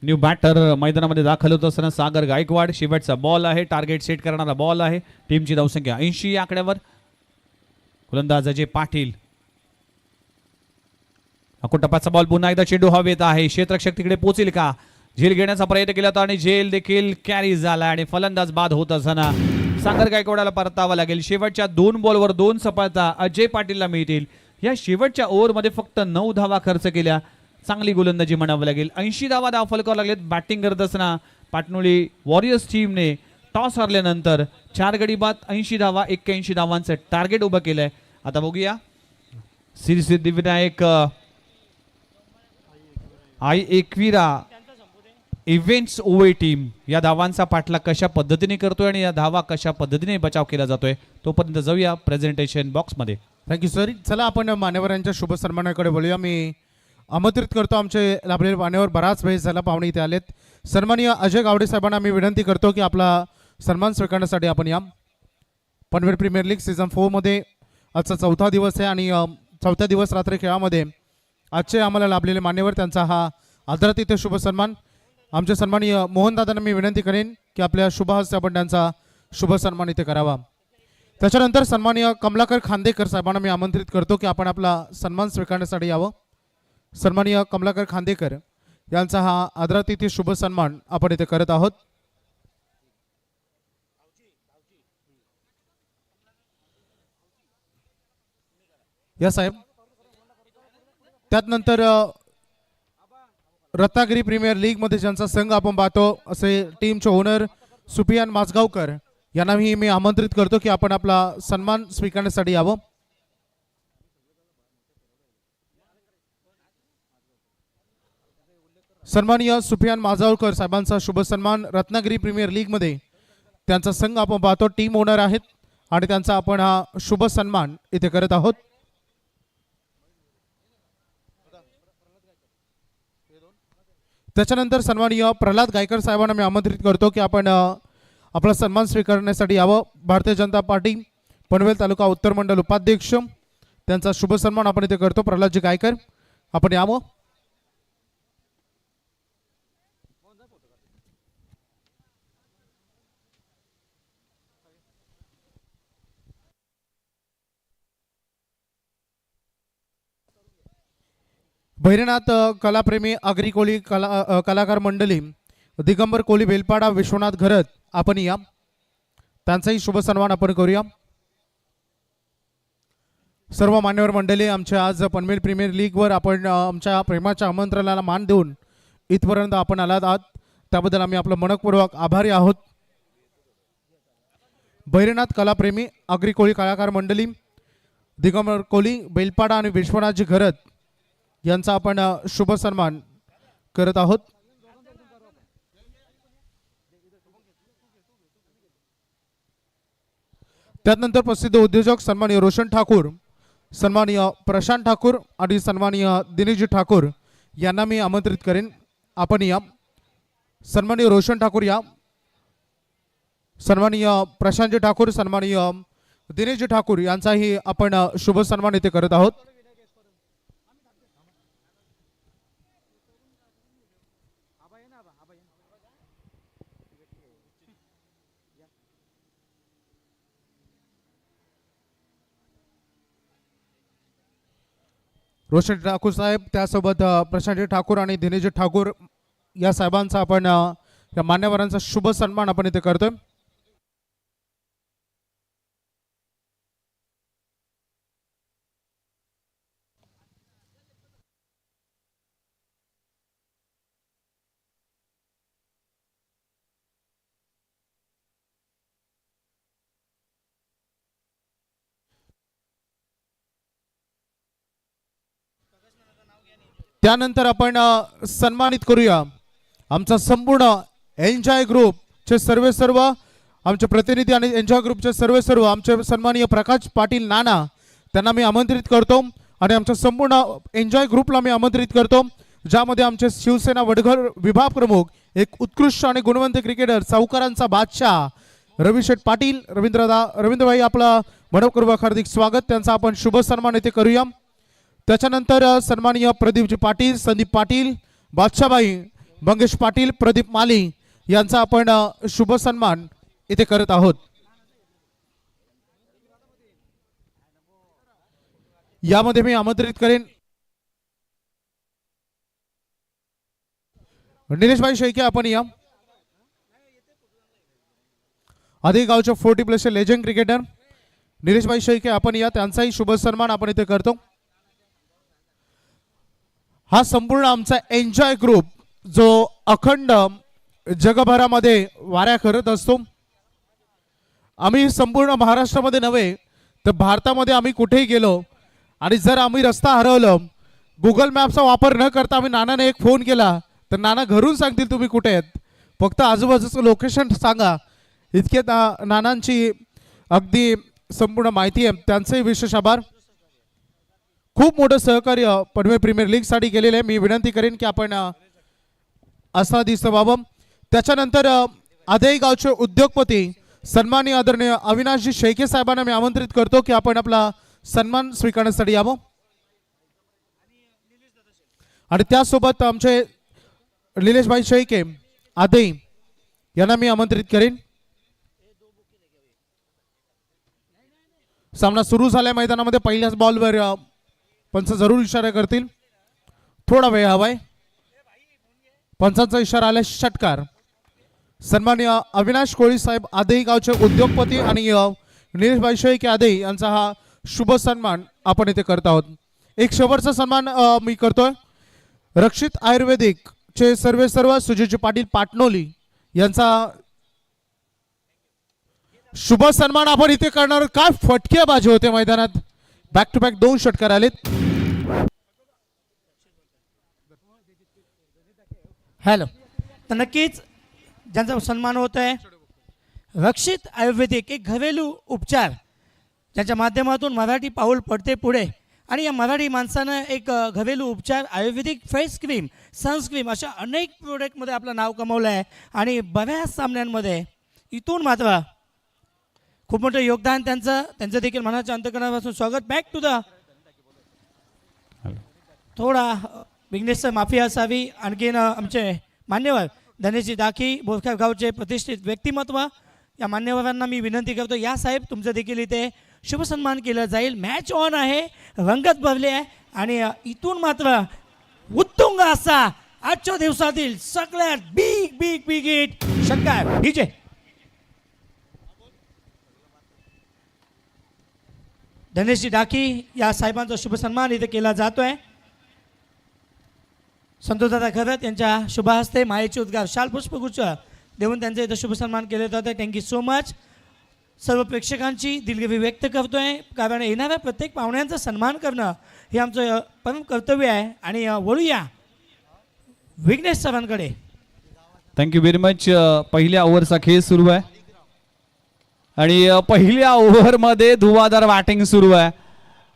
न्यू बॅटर मैदानामध्ये दाखल होत असताना सागर गायकवाड. शेवटचा बॉल आहे. टार्गेट सेट करणारा बॉल आहे. टीमची धावसंख्या 80 या आकड्यावर. गोलंदाज अजय पाटील. टप्प्याचा बॉल पुन्हा एकदा चेंडू हवेत आहे. क्षेत्ररक्षक तिकडे पोहोचेल का? झेल घेण्याचा प्रयत्न केला होता आणि झेल देखील कॅरी झाला आणि फलंदाज बाद होत असताना सागर गायकवाडाला परतावा लागेल. शेवटच्या 2 बॉलवर 2 सफलता अजय पाटीलला मिळतील. या शेवटच्या ओव्हरमध्ये फक्त 9 धावा खर्च केल्या. चांगली गोलंदाजी म्हणावं लागेल. 80 धावा फलकावर लागलेत. बॅटिंग करत असताना पाटणोली वॉरियर्स टीमने टॉस हरल्यानंतर 4 गडी बाद 80 धावा 81 धावांचं टार्गेट उभं केलंय. आता बघूया श्री सिद्धिविनायक आई एकविरा इव्हेंट्स ओवे टीम या धावांचा पाठला कशा पद्धतीने करतोय आणि या धावा कशा पद्धतीने बचाव केला जातोय. तोपर्यंत जाऊया प्रेझेंटेशन बॉक्समध्ये. Thank you sir. चला आपण मान्यवरांच्या शुभ सन्मानाकडे बोलूया. मी आमंत्रित करतो आमचे लाभलेले मान्यवर. बराच वेळ झाला पाहुणे इथे आलेत. सन्माननीय अजय गावडे साहेबांना मी विनंती करतो की आपला सन्मान स्वीकारण्यासाठी आपण या. पनवेल प्रीमियर लीग सीझन 4 मध्ये आजचा 4था दिवस आहे आणि 4थ्या दिवस रात्री खेळामध्ये आजचे आम्हाला लाभलेले मान्यवर त्यांचा हा आदरातिथ्य शुभ सन्मान. आमचे सन्माननीय मोहनदादांना मी विनंती करेन की आपल्या शुभ हस्ते आपण त्यांचा शुभ सन्मान इथे करावा. त्याच्यानंतर सन्माननीय कमलाकर खांदेकर साहेबांना मी आमंत्रित करतो की आपण आपला सन्मान स्वीकारण्यासाठी यावं. सन्माननीय कमलाकर खांदेकर यांचा हा आदरातिथ्य शुभ सन्मान आपण इथे करत आहोत. या साहेब. त्यानंतर रत्नागिरी प्रीमियर लीग मध्ये ज्यांचा संघ आपण पाहतो असे टीमचे ओनर सुफियान माजगावकर यांनाही मी आमंत्रित करतो की आपण आपला सन्मान स्वीकारण्यासाठी यावं. सन्माननीय सुफियान माजगावकर साहेबांचा शुभ सन्मान रत्नागिरी प्रीमियर लीग मध्ये त्यांचा संघ आपण पाहतो टीम ओनर आहेत आणि त्यांचा आपण हा शुभ सन्मान इथे करत आहोत. त्याच्यानंतर सन्माननीय प्रल्हाद गायकर साहेबांना मी आमंत्रित करतो की आपण आपला सन्मान स्वीकारण्यासाठी यावं. भारतीय जनता पार्टी पनवेल तालुका उत्तर मंडल उपाध्यक्ष त्यांचा शुभ सन्मान आपण इथे करतो. प्रल्हादजी गायकर आपण यावं. भैरनाथ कलाप्रेमी आगरी कोळी कलाकार मंडळी दिगंबर कोळी बेलपाडा विश्वनाथ घरत आपण या त्यांचाही शुभ सन्मान आपण करूया. सर्व मान्यवर मंडळी आमच्या आज पनवेल प्रीमियर लीगवर आपण आमच्या प्रेमाच्या आमंत्रणाला मान देऊन इथपर्यंत आपण आलात आहात त्याबद्दल आम्ही आपलं मनपूर्वक आभारी आहोत. भैरनाथ कलाप्रेमी आगरी कोळी कलाकार मंडळी दिगंबर कोळी बेलपाडा आणि विश्वनाथजी घरत यांचा आपण शुभ सन्मान करत आहोत. त्यानंतर प्रसिद्ध उद्योजक सन्माननीय रोशन ठाकूर, सन्माननीय प्रशांत ठाकूर आणि सन्माननीय दिनेशजी ठाकूर यांना मी आमंत्रित करेन. आपण या. सन्माननीय रोशन ठाकूर या, सन्माननीय प्रशांतजी ठाकूर, सन्माननीय दिनेशजी ठाकूर यांचाही आपण शुभ सन्मान इथे करत आहोत. रोशन ठाकूर साहेब त्यासोबत प्रशांतजी ठाकूर आणि दिनेशजी ठाकूर या साहेबांचा आपण या मान्यवरांचा शुभ सन्मान आपण इथे करतोय. त्यानंतर आपण सन्मानित करूया आमचा संपूर्ण एन्जॉय ग्रुपचे सर्व आमचे प्रतिनिधी आणि एन्जॉय ग्रुपचे सर्व आमचे सन्माननीय प्रकाश पाटील नाना त्यांना मी आमंत्रित करतो आणि आमच्या संपूर्ण एन्जॉय ग्रुपला मी आमंत्रित करतो ज्यामध्ये आमचे शिवसेना वडघर विभाग प्रमुख एक उत्कृष्ट आणि गुणवंत क्रिकेटर सावकारांचा बादशाह रविशेठ पाटील रवींद्रभाई आपला मनपूर्वक हार्दिक स्वागत त्यांचा आपण शुभ सन्मान इथे करूया. त्याच्यानंतर सन्माननीय प्रदीपजी पाटील, संदीप पाटील, बादशाबाई, मंगेश पाटील, प्रदीप माली यांचा आपण शुभ सन्मान इथे करत आहोत. यामध्ये मी आमंत्रित करेन निलेशभाई शेळके आपण या. आधी गावचे 40+ लेजंड क्रिकेटर निलेशभाई शेळके आपण या त्यांचाही शुभ सन्मान आपण इथे करतो. हा संपूर्ण आमचा एन्जॉय ग्रुप जो अखंड जगभरामध्ये वाऱ्या करत असतो. आम्ही संपूर्ण महाराष्ट्रामध्ये नव्हे तर भारतामध्ये आम्ही कुठेही गेलो आणि जर आम्ही रस्ता हरवलं गुगल मॅपचा वापर न करता आम्ही नानाने एक फोन केला तर नाना घरून सांगतील तुम्ही कुठे आहेत, फक्त आजूबाजूचं लोकेशन सांगा. इतके नानांची अगदी संपूर्ण माहिती आहे. त्यांचेही विशेष आभार. खूप मोठं सहकार्य पनवेल प्रीमियर लीग साठी केलेलं आहे. मी विनंती करेन की आपण असा दिसतं व्हावं. त्याच्यानंतर आदेई गावचे उद्योगपती सन्माननीय आदरणीय अविनाशजी शेळके साहेबांना मी आमंत्रित करतो की आपण आपला सन्मान स्वीकारण्यासाठी यावं. आणि त्यासोबत आमचे निलेशभाई शेळके आदेई यांना मी आमंत्रित करेन. सामना सुरू झालाय मैदानामध्ये. पहिल्याच बॉलवर पंच जरूर इशारा करतील. थोडा वेळ हवाय. पंचांचा इशारा आला षटकार. सन्माननीय अविनाश कोळी साहेब आदेई गावचे उद्योगपती आणि निलेशभाई शेळके आदेई यांचा हा शुभ सन्मान आपण इथे करत आहोत. एक शेवटचा सन्मान मी करतोय. रक्षित आयुर्वेदिक चे सर्व सुजयजी पाटील पाटणोली यांचा शुभ सन्मान आपण इथे करणार. काय फटके बाजी होते मैदानात. बॅक टू बॅक 2 षटकार आलेत. हॅलो. तर नक्कीच ज्यांचा सन्मान होत आहे रक्षित आयुर्वेदिक एक घरेलू उपचार ज्याच्या माध्यमातून मराठी पाऊल पडते पुढे आणि या मराठी माणसानं एक घरेलू उपचार आयुर्वेदिक फेस क्रीम सनस्क्रीम अशा अनेक प्रोडक्टमध्ये आपलं नाव कमवलं आहे आणि बऱ्याच सामन्यांमध्ये इथून मात्र खूप मोठं योगदान त्यांचं देखील मनाच्या अंतकरणापासून स्वागत. बॅक टू द थोडा विघ्नेशचं माफी असावी. आणखीन आमचे मान्यवर धनेशजी दाखी बोरखेड गावचे प्रतिष्ठित व्यक्तिमत्व या मान्यवरांना मी विनंती करतो या साहेब तुमचं देखील इथे शुभ सन्मान केलं जाईल. मॅच ऑन आहे, रंगत भरली आहे आणि इथून मात्र उत्तुंग असा आजच्या दिवसातील सगळ्यात बिग बिग बिग हिट षटकार डीजे. धनेशजी डाकी या साहेबांचा शुभ सन्मान इथे केला जातोय. संतोषदादा खरत यांच्या शुभ हस्ते मायेचे उद्गार शाल पुष्पगुच्छ देऊन त्यांचा इथं शुभ सन्मान केले जातं. Thank you so much. सर्व प्रेक्षकांची दिलगिरी व्यक्त करतोय कारण येणाऱ्या प्रत्येक पाहुण्यांचा सन्मान करणं हे आमचं परम कर्तव्य आहे. आणि वळूया विघ्नेश सरांकडे. Thank you very much. पहिल्या ओव्हरचा खेळ सुरू आहे आणि पहिल्या ओव्हरमध्ये धुवाधार बॅटिंग सुरू आहे.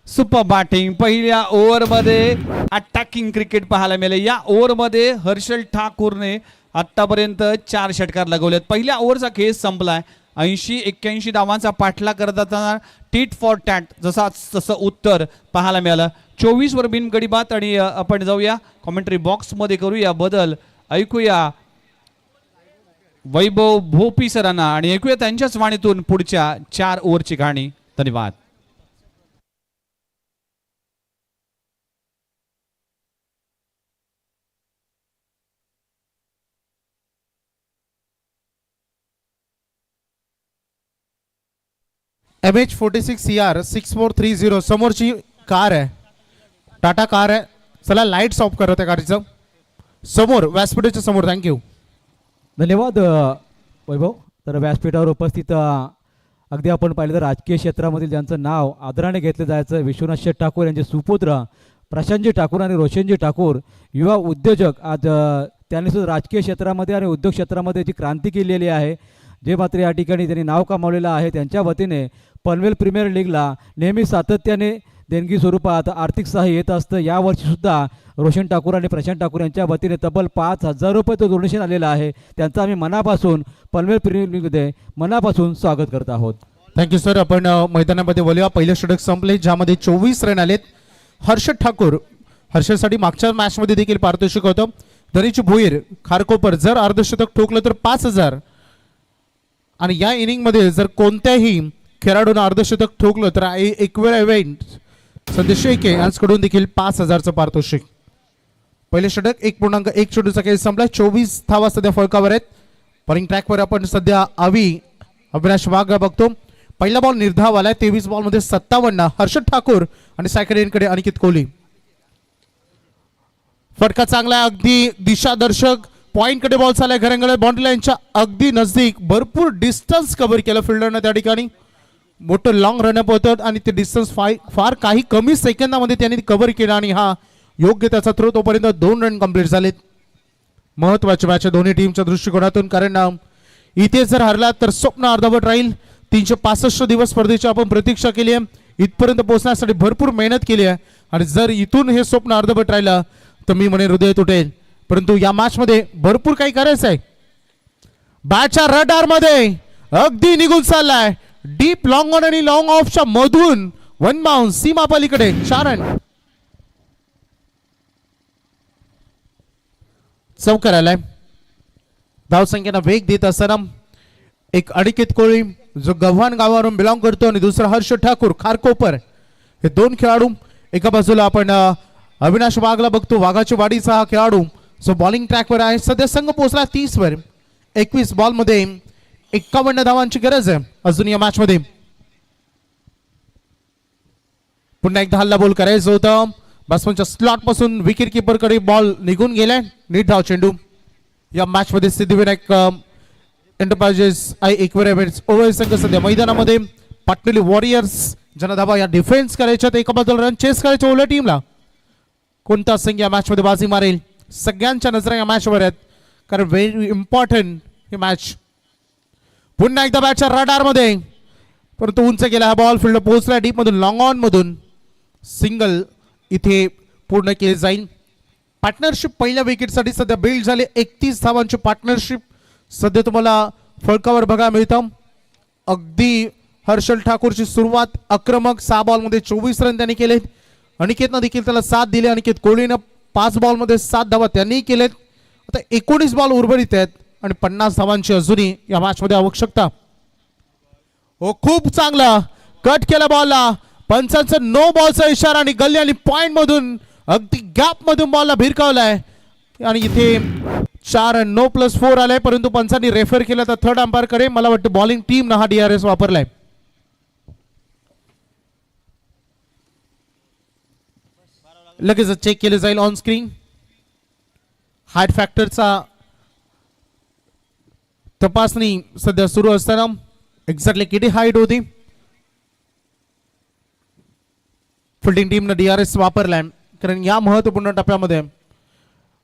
सुपर बॅटिंग पहिल्या ओव्हरमध्ये अटॅकिंग क्रिकेट पाहायला मिळाले. या ओव्हरमध्ये हर्षल ठाकूरने आत्तापर्यंत 4 षटकार लगवलेत. पहिल्या ओव्हरचा खेळ संपलाय. 80-81 धावांचा पाठलाग करत असताना टीट फॉर टॅट तसं उत्तर पाहायला मिळालं. 24 वर बिनगडी बाद. आणि आपण जाऊया कॉमेंट्री बॉक्समध्ये करूया बदल. ऐकूया वैभव भोपी सरांना आणि ऐकूया त्यांच्याच वाणीतून पुढच्या 4 ओव्हरची कहाणी. धन्यवाद. MH46CR 6430 समोरची कार आहे, टाटा कार आहे. चला लाईट्स ऑफ करा त्या गाडीचं समोर व्यासपीठाच्या समोर. थँक्यू. धन्यवाद वैभव. तर व्यासपीठावर उपस्थित अगदी आपण पाहिलं तर राजकीय क्षेत्रामधील ज्यांचं नाव आदराने घेतलं जायचं विश्वनाथ शेठ ठाकूर यांचे सुपुत्र प्रशांतजी ठाकूर आणि रोशनजी ठाकूर युवा उद्योजक. आज त्यांनी सुद्धा राजकीय क्षेत्रामध्ये आणि उद्योग क्षेत्रामध्ये जी क्रांती केलेली आहे जे मात्र या ठिकाणी त्यांनी नाव कमावलेलं आहे. त्यांच्या वतीने पनवेल प्रीमियर लीगला नेहमी सातत्याने देणगी स्वरूपात आर्थिक सहाय्य येत असतं. यावर्षीसुद्धा रोशन ठाकूर आणि प्रशांत ठाकूर यांच्या वतीने तब्बल 5,000 रुपये तो डोनेशन आलेला आहे. त्यांचं आम्ही मनापासून पनवेल प्रीमियर लीगमध्ये मनापासून स्वागत करत आहोत. Thank you sir. आपण मैदानामध्ये बोलूया. पहिलं षटक संपले ज्यामध्ये 24 रन आलेत. हर्षद ठाकूर हर्षदसाठी मागच्या मॅचमध्ये देखील पारितोषिक होतं. धनीच भोईर खारकोपर जर अर्धशतक ठोकलं तर 5,000 आणि या इनिंगमध्ये जर कोणत्याही खेळाडूनं अर्धशतक ठोकलं तर एक वेळ इव्हेंट संदेश शेके यांच्याकडून देखील 5,000चं पारितोषिक. पहिले षटक 1.1 चेंडूचा खेळ संपला. 24 धावा सध्या फळकावर आहेत. बॉलिंग ट्रॅकवर आपण सध्या अविनाश वाघ बघतो. पहिला बॉल निर्धाव आलाय. 23 बॉलमध्ये 57. हर्षद ठाकूर आणि सेकंड एंडकडे अनिकेत कोहली. फटका चांगला आहे, अगदी दिशादर्शक. पॉइंट कडे बॉल चाललाय घरंगळे बाउंड्री लाईनच्या अगदी नजदीक. भरपूर डिस्टन्स कव्हर केलं फिल्डरनं त्या ठिकाणी. मोठं लॉंग रनअप होतं आणि ते डिस्टन्स फार काही कमी सेकंदामध्ये त्यांनी कव्हर केलं आणि हा योग्य त्याचा थ्रो. तोपर्यंत 2 रन कंप्लीट झालेत. महत्वाची मॅच दोन्ही टीमच्या दृष्टिकोनातून कारण इथे जर हरला तर स्वप्न अर्धवट राहील. 365 दिवस स्पर्धेची आपण प्रतीक्षा केली आहे. इथपर्यंत पोहोचण्यासाठी भरपूर मेहनत केली आहे आणि जर इथून हे स्वप्न अर्धवट राहिलं तर मी म्हणे हृदय तुटेल. परंतु या मॅच मध्ये भरपूर काही करायचं आहे. बॅटच्या रडार मध्ये अगदी निघून चाललाय. डीप लॉंग ऑन आणि लॉंग ऑफच्या मधून 1 बाउन्स सीमा पलीकडे 4 रन. चौकार आलाय. धावसंख्येला वेग देत असताना एक अनिकेत कोळी जो गव्हाण गावावरून बिलॉंग करतो आणि दुसरा हर्ष ठाकूर खारकोपर. हे 2 खेळाडू. एका बाजूला आपण अविनाश वाघला बघतो. वाघाची वाडीचा हा खेळाडू जो बॉलिंग ट्रॅकवर आहे. सध्या संघ पोहोचला 30 वर. 21 बॉलमध्ये 51 धावांची गरज आहे अजून या मॅच मध्ये. पुन्हा एकदा हल्ला बॉल करायचं होतं. बॅट्समनच्या स्लॉट पासून विकेट किपर कडे बॉल निघून गेलाय. नीट धाव चेंडू. या मॅच मध्ये Siddhivinayak enterprises I equipments over संघ सध्या मैदानामध्ये. पाटणोली वॉरियर्स ज्यांना धाबा या डिफेन्स करायच्या एका बाजूला रन चेस करायच्या ओल्या टीमला. कोणता संघ या मॅच मध्ये बाजी मारेल सगळ्यांच्या नजरा या मॅच वर आहेत, कारण व्हेरी इम्पॉर्टंट ही मॅच. पुन्हा एकदा बॅटच्या रडार मध्ये, परंतु उंच गेला हा बॉल. फील्ड पोहोचला डीप मधून, लॉंग ऑन मधून सिंगल इथे पूर्ण केले जाईल. पार्टनरशिप पहिल्या विकेटसाठी सध्या बिल्ड झाले. 31 धावांची पार्टनरशिप सध्या तुम्हाला फळकावर बघायला मिळतं. अगदी हर्षल ठाकूरची सुरुवात आक्रमक. 6 बॉलमध्ये 24 रन त्यांनी केलेत. अनिकेतनं देखील त्याला साथ दिली. अनिकेत कोहलीनं 5 बॉलमध्ये 7 धावा त्यांनी केलेत. आता 19 बॉल उर्वरित आहेत आणि 50 धावांची अजूनही या मॅच मध्ये आवश्यकता. हो, खूप चांगला कट केला बॉलला. पंचांचा नो बॉलचा इशारा आणि गल्ली आणि पॉइंट मधून अगदी गॅप मधून बॉलला भिरकावलाय आणि इथे 4 रन. नो प्लस 4 आलाय, परंतु पंचांनी रेफर केला तर थर्ड अंपायर कडे. मला वाटतं बॉलिंग टीम हा DRS वापरलाय. लगेच चेक केले जाईल ऑन स्क्रीन. हार्ट फॅक्टरचा तपासणी सध्या सुरू असताना एक्झॅक्टली किती हाईट होती. फिल्डिंग टीमनं DRS वापरलाय, कारण या महत्वपूर्ण टप्प्यामध्ये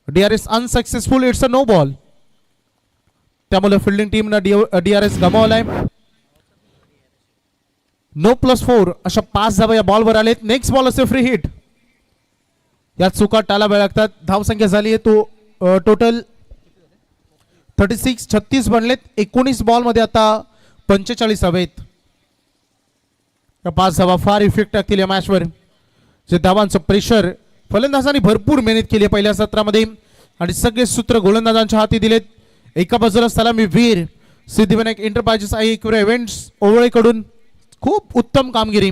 DRS unsuccessful, it's a no ball. त्यामुळे फिल्डिंग टीमनं DRS गमावलाय. नो प्लस 4 अशा 5 धावा या बॉलवर आलेत. नेक्स्ट बॉल असे फ्री हिट. या चुका टाळाव्या लागतात. धावसंख्या झाली आहे तो टोटल 36 बनलेत. 19 बॉल मध्ये आता 45 हवेत. या 5 धावा फार इफेक्ट टाकतील या मॅचवर. जे धावांचं प्रेशर फलंदाजांनी भरपूर मेहनत केली आहे पहिल्या सत्रामध्ये आणि सगळे सूत्र गोलंदाजांच्या हाती दिलेत. एका बाजूला सलामी वीर Siddhivinayak enterprises I events Owale कडून खूप उत्तम कामगिरी.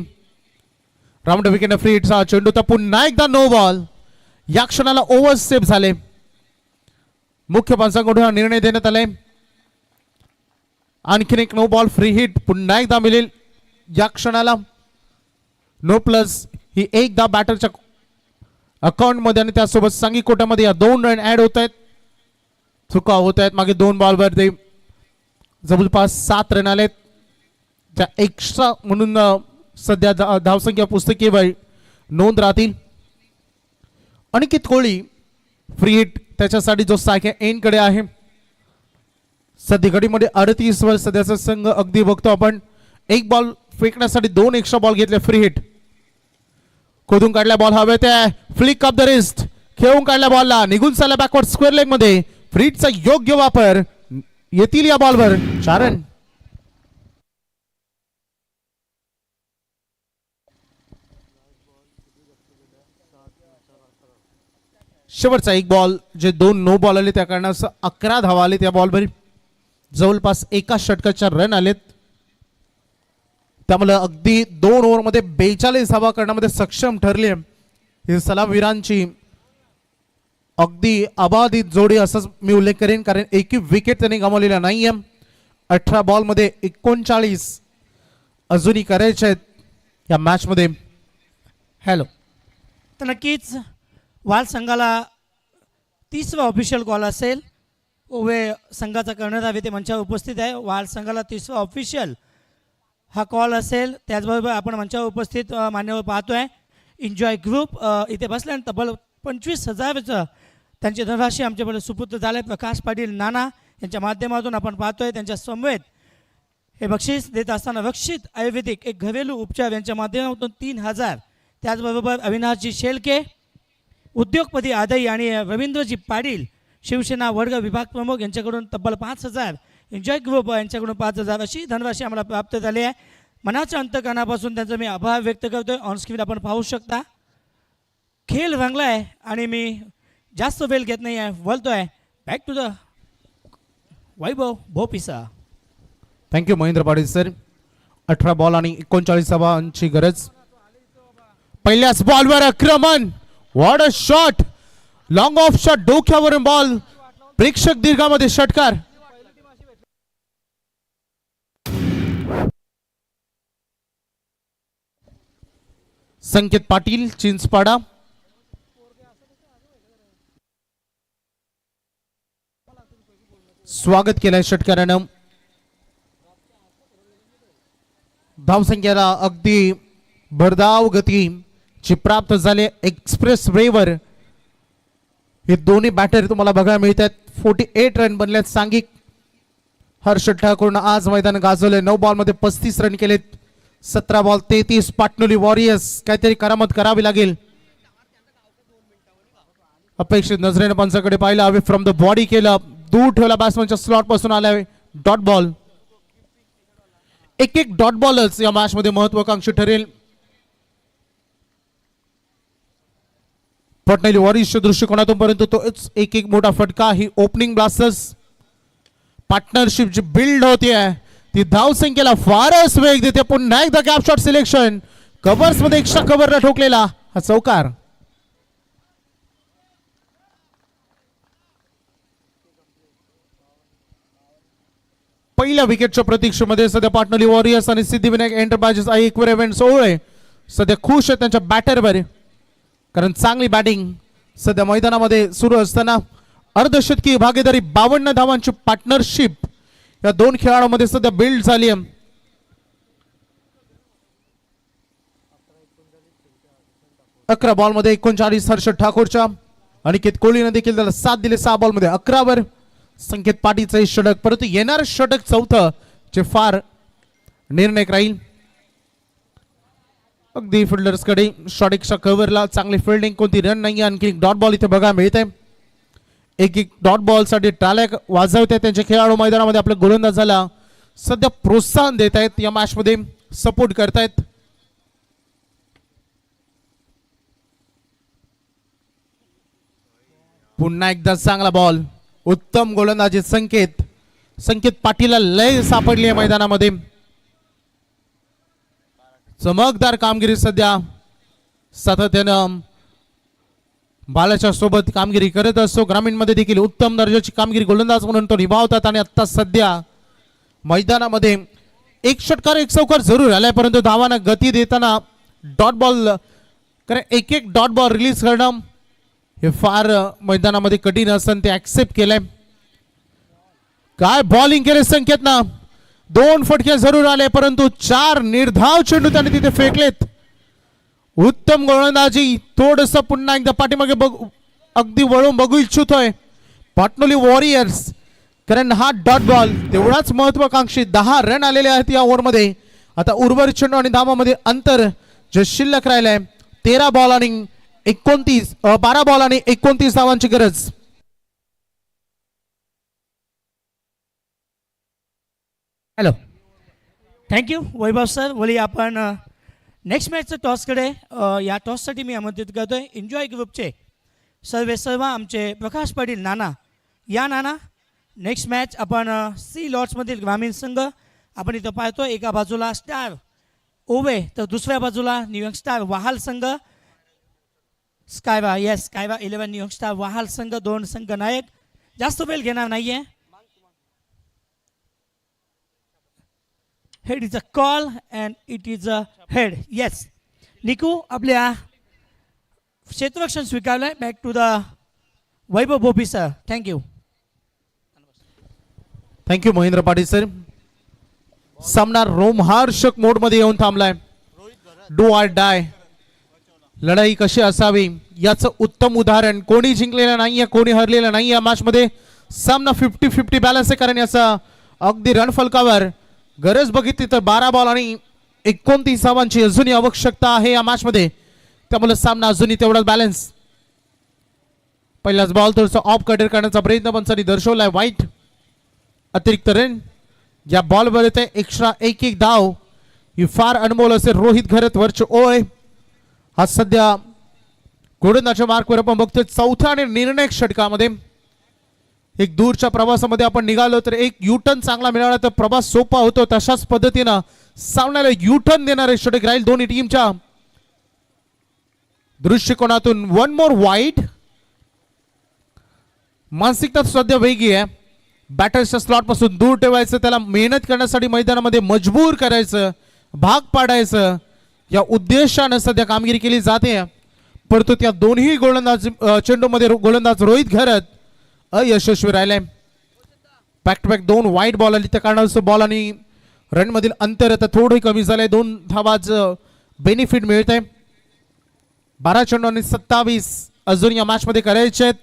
राऊंड विकेट फ्री हिटचा चेंडू तर पुन्हा एकदा नो बॉल. या क्षणाला ओव्हर सेफ झाले. मुख्य पंचांकडून हा निर्णय देण्यात आलाय. आणखीन एक नो बॉल फ्री हिट पुन्हा एकदा मिळेल या क्षणाला. नो प्लस ही एकदा बॅटरच्या अकाउंट मध्ये आणि त्यासोबत सांगी कोट्यामध्ये या 2 रन ऍड होत आहेत. चुका होत आहेत. मागे 2 बॉलवर ते जवळपास 7 रन आलेत. त्या एक्स्ट्रा म्हणून सध्या धावसंख्या पुस्तकेवर नोंद राहतील. अनिकेत कोहली फ्री हिट त्याच्यासाठी जो सायक्या एंड कडे आहे. सध्या घडीमध्ये 38 वर सध्याचा संघ अगदी बघतो आपण. एक बॉल फेकण्यासाठी 2 एक्स्ट्रा बॉल घेतले. फ्री हिट खोदून काढला बॉल हवेत आहे. फ्लिक ऑफ द रिस्ट खेळून काढल्या बॉलला. निघून चालला बॅकवर्ड स्क्वेअर लेग मध्ये. फ्री हिटचा योग्य वापर. येतील या बॉलवर 4 रन. शेवटचा एक बॉल जे 2 नो बॉल आले त्या कारणासह 11 धावा आले त्या बॉलवर. जवळपास एका षटकाच्या रन आलेत. त्यामुळे अगदी 2 ओव्हरमध्ये 42 धावा करण्यामध्ये सक्षम ठरले. ही सलामवीरांची अगदी अबाधित जोडी असंच मी उल्लेख करेन, कारण एकही विकेट त्यांनी गमावलेला नाहीये. 18 बॉलमध्ये 39 अजूनही करायचे आहेत या मॅच मध्ये. हॅलो, तर नक्कीच वाल संघाला 30वा ऑफिशियल कॉल असेल. ओवे संघाचा कर्णधार येथे मंचावर उपस्थित आहे. वाल संघाला 30वा ऑफिशियल हा कॉल असेल. त्याचबरोबर आपण मंचावर उपस्थित मान्यवर पाहतोय एन्जॉय ग्रुप इथे बसले आणि तब्बल 25,000 त्यांचे धनराशी आमच्याकडे सुपूर्द झाले. प्रकाश पाटील नाना यांच्या माध्यमातून आपण पाहतोय. त्यांच्या समवेत हे बक्षीस देत असताना रक्षित आयुर्वेदिक एक घरेलू उपचार यांच्या माध्यमातून 3,000. त्याचबरोबर अविनाशजी शेलके उद्योगपती आदई आणि रवींद्रजी पाटील शिवसेना वडगाव विभाग प्रमुख यांच्याकडून तब्बल 5,000. एन्जॉय ग्रुप यांच्याकडून 5,000 अशी धनराशी आम्हाला प्राप्त झाली आहे. मनाच्या अंतकरणापासून त्यांचा मी आभार व्यक्त करतोय. ऑनस्क्रीन आपण पाहू शकता. खेळ रंगला आहे आणि मी जास्त वेळ घेत नाही आहे, बोलतोय back to the Vaibhav Bhopisa. Thank you Mahendra Patil sir. 18 ball आणि 39 धावांची गरज. पहिल्याच बॉलवर आक्रमण. What a shot. Long off shot. डोक्यावरून बॉल. प्रेक्षक दीर्घामध्ये षटकार. संकेत पाटील चिंचपाडा. स्वागत केलंय षटकारानं. धावसंख्येला अगदी भरधाव गती ची प्राप्त झाले एक्सप्रेस वेवर. हे दोन्ही बॅटर तुम्हाला बघायला मिळतात. 48 रन बनलेत सांघिक. हर्ष ठाकूरनं आज मैदान गाजवले. 9 बॉल मध्ये 35 रन केलेत. 17 बॉल 33. पाटणोली वॉरियर्स काहीतरी करामत करावी लागेल. अपेक्षित नजरेने पंचाकडे पाहिलं. अवे फ्रॉम द बॉडी केलं. दूर ठेवला बॅट्समनच्या स्लॉट पासून आलाय डॉट बॉल. एक डॉट बॉलच या मॅच मध्ये महत्वाकांक्षी ठरेल. पटनेली वॉरियर्सच्या दृष्टिकोनातून, परंतु तोच एक मोठा फटका. ही ओपनिंग ब्लास्टर्स पार्टनरशिप जी बिल्ड होतीये ती धावसंख्येला फारच वेग देते. पुन्हा एकदा गॅप शॉट सिलेक्शन. कव्हर्स मध्ये एक्स्ट्रा कव्हरला ठोकलेला हा चौकार. पहिल्या विकेटच्या प्रतीक्षेमध्ये सध्या पाटणोली वॉरियर्स आणि सिद्धिविनायक एंटरप्राइजेस एकवर इव्हेंट सोहळे सध्या खुश आहेत त्यांच्या बॅटरवर, कारण चांगली बॅटिंग सध्या मैदानामध्ये सुरू असताना अर्धशतकी भागीदारी 52 धावांची पार्टनरशिप या दोन खेळाडूंमध्ये सध्या बिल्ड झाली आहे. अकरा बॉल मध्ये 39 हर्ष ठाकूरच्या. अनिकेत कोहलीने देखील त्याला साथ दिले. 6 बॉल मध्ये 11 वर. संकेत पाटीलचं षटक, परंतु येणार षटक चौथं जे फार निर्णायक राहील. अगदी फिल्डर्स कडे शॉर्टिकच्या कव्हरला चांगली फिल्डिंग. कोणती रन नाही. आणखी डॉट बॉल इथे बघायला मिळते. एक डॉट बॉल साठी टाळ्या वाजवते त्यांचे खेळाडू मैदानामध्ये. आपल्या गोलंदाजाला सध्या प्रोत्साहन देत आहेत. या मॅच मध्ये सपोर्ट करतायत. पुन्हा एकदा चांगला बॉल. उत्तम गोलंदाजी संकेत पाटीलला लय सापडली आहे मैदानामध्ये. चमकदार कामगिरी सध्या सातत्यानं बालाच्या सोबत कामगिरी करत असतो. ग्रामीण मध्ये देखील उत्तम दर्जाची कामगिरी गोलंदाज म्हणून तो निभावतात. आणि आता सध्या मैदानामध्ये एक षटकार एक चौकार जरूर आलाय, परंतु धावांना गती देताना डॉट बॉल, कारण एक डॉट बॉल रिलीज करणं हे फार मैदानामध्ये कठीण असतं. ते ऍक्सेप्ट केलंय. काय बॉलिंग केले संकेतनं. 2 फटके जरूर आले, परंतु 4 निर्धाव चेंडू त्याने तिथे फेकलेत. उत्तम गोलंदाजी. थोडस पुन्हा एकदा पाठीमागे अगदी वळून बघू इच्छितोय पाटणोली वॉरियर्स, कारण हा डॉट बॉल तेवढाच महत्वाकांक्षी. 10 रन आलेले आहेत या ओव्हरमध्ये. आता उर्वरित चेंडू आणि धावामध्ये अंतर जे शिल्लक राहिलंय 12 बॉल आणि 29 धावांची गरज. हॅलो, थँक्यू वैभव सर. बोली आपण नेक्स्ट मॅचचं टॉसकडे. या टॉससाठी मी आमंत्रित करतोय एन्जॉय ग्रुपचे सर्व आमचे प्रकाश पाटील नाना. या नाना, नेक्स्ट मॅच आपण सी लॉर्ड्समधील ग्रामीण संघ आपण इथं पाहतो. एका बाजूला स्टार ओवे तर दुसऱ्या बाजूला न्यूयॉर्क स्टार वाहाल संघ. स्कायवा 11 न्यूयॉर्क स्टार वाहाल संघ. 2 संघ नायक. जास्त वेळ घेणार नाहीये. Head is a call and it is a head. Yes Niku, आपल्या क्षेत्ररक्षण स्वीकारलंय. Back to the Vaibhav Bhopi sir. Thank you. Thank you Mahendra Patil sir. सामना रोमहर्षक मोड मध्ये येऊन थांबलाय. डू ऑर डाय लढाई कशी असावी याचं उत्तम उदाहरण. कोणी जिंकलेलं नाहीये, कोणी हरलेलं नाही या मॅच मध्ये. सामना 50-50 बॅलन्स आहे, कारण याचा अगदी रन फलकावर गरज बघितली तर 12 बॉल आणि 29 धावांची अजूनही आवश्यकता आहे या मॅच मध्ये. त्यामुळे सामना अजूनही तेवढाच बॅलन्स. पहिलाच बॉल थोडंसं ऑफ कटर करण्याचा प्रयत्न पंचांनी दर्शवलाय. वाईट अतिरिक्त रन या बॉलवर येते. एक्स्ट्रा एक धाव ही फार अनमोल असेल. रोहित घरत वरचे ओय हा सध्या गोलंदाजच्या मार्कवर आपण बघतोय. चौथ्या आणि निर्णायक षटकामध्ये एक दूरच्या प्रवासामध्ये आपण निघालो तर एक युटर्न चांगला मिळाला तर प्रवास सोपा होतो. तशाच पद्धतीनं सामन्याला युटर्न देणारे षटक राहील दोन्ही टीमच्या दृष्टिकोनातून. 1 मोर वाईट. मानसिकता सध्या वेगळी आहे. बॅटर्सच्या स्लॉट पासून दूर ठेवायचं, त्याला मेहनत करण्यासाठी मैदानामध्ये मजबूर करायचं, भाग पाडायचं. या उद्देशानं सध्या कामगिरी केली जाते, परंतु त्या दोन्ही चेंडूमध्ये गोलंदाज रोहित घरत अयशस्वी राहिले. बॅक टू बॅक 2 वाईट बॉल आली, त्या कारणास्तव बॉल आणि रन मधील अंतर आता थोडं कमी झालंय. 2 धावाचं बेनिफिट मिळतंय. 12 चेंडू आणि 27 अजून या मॅच मध्ये करायचे आहेत.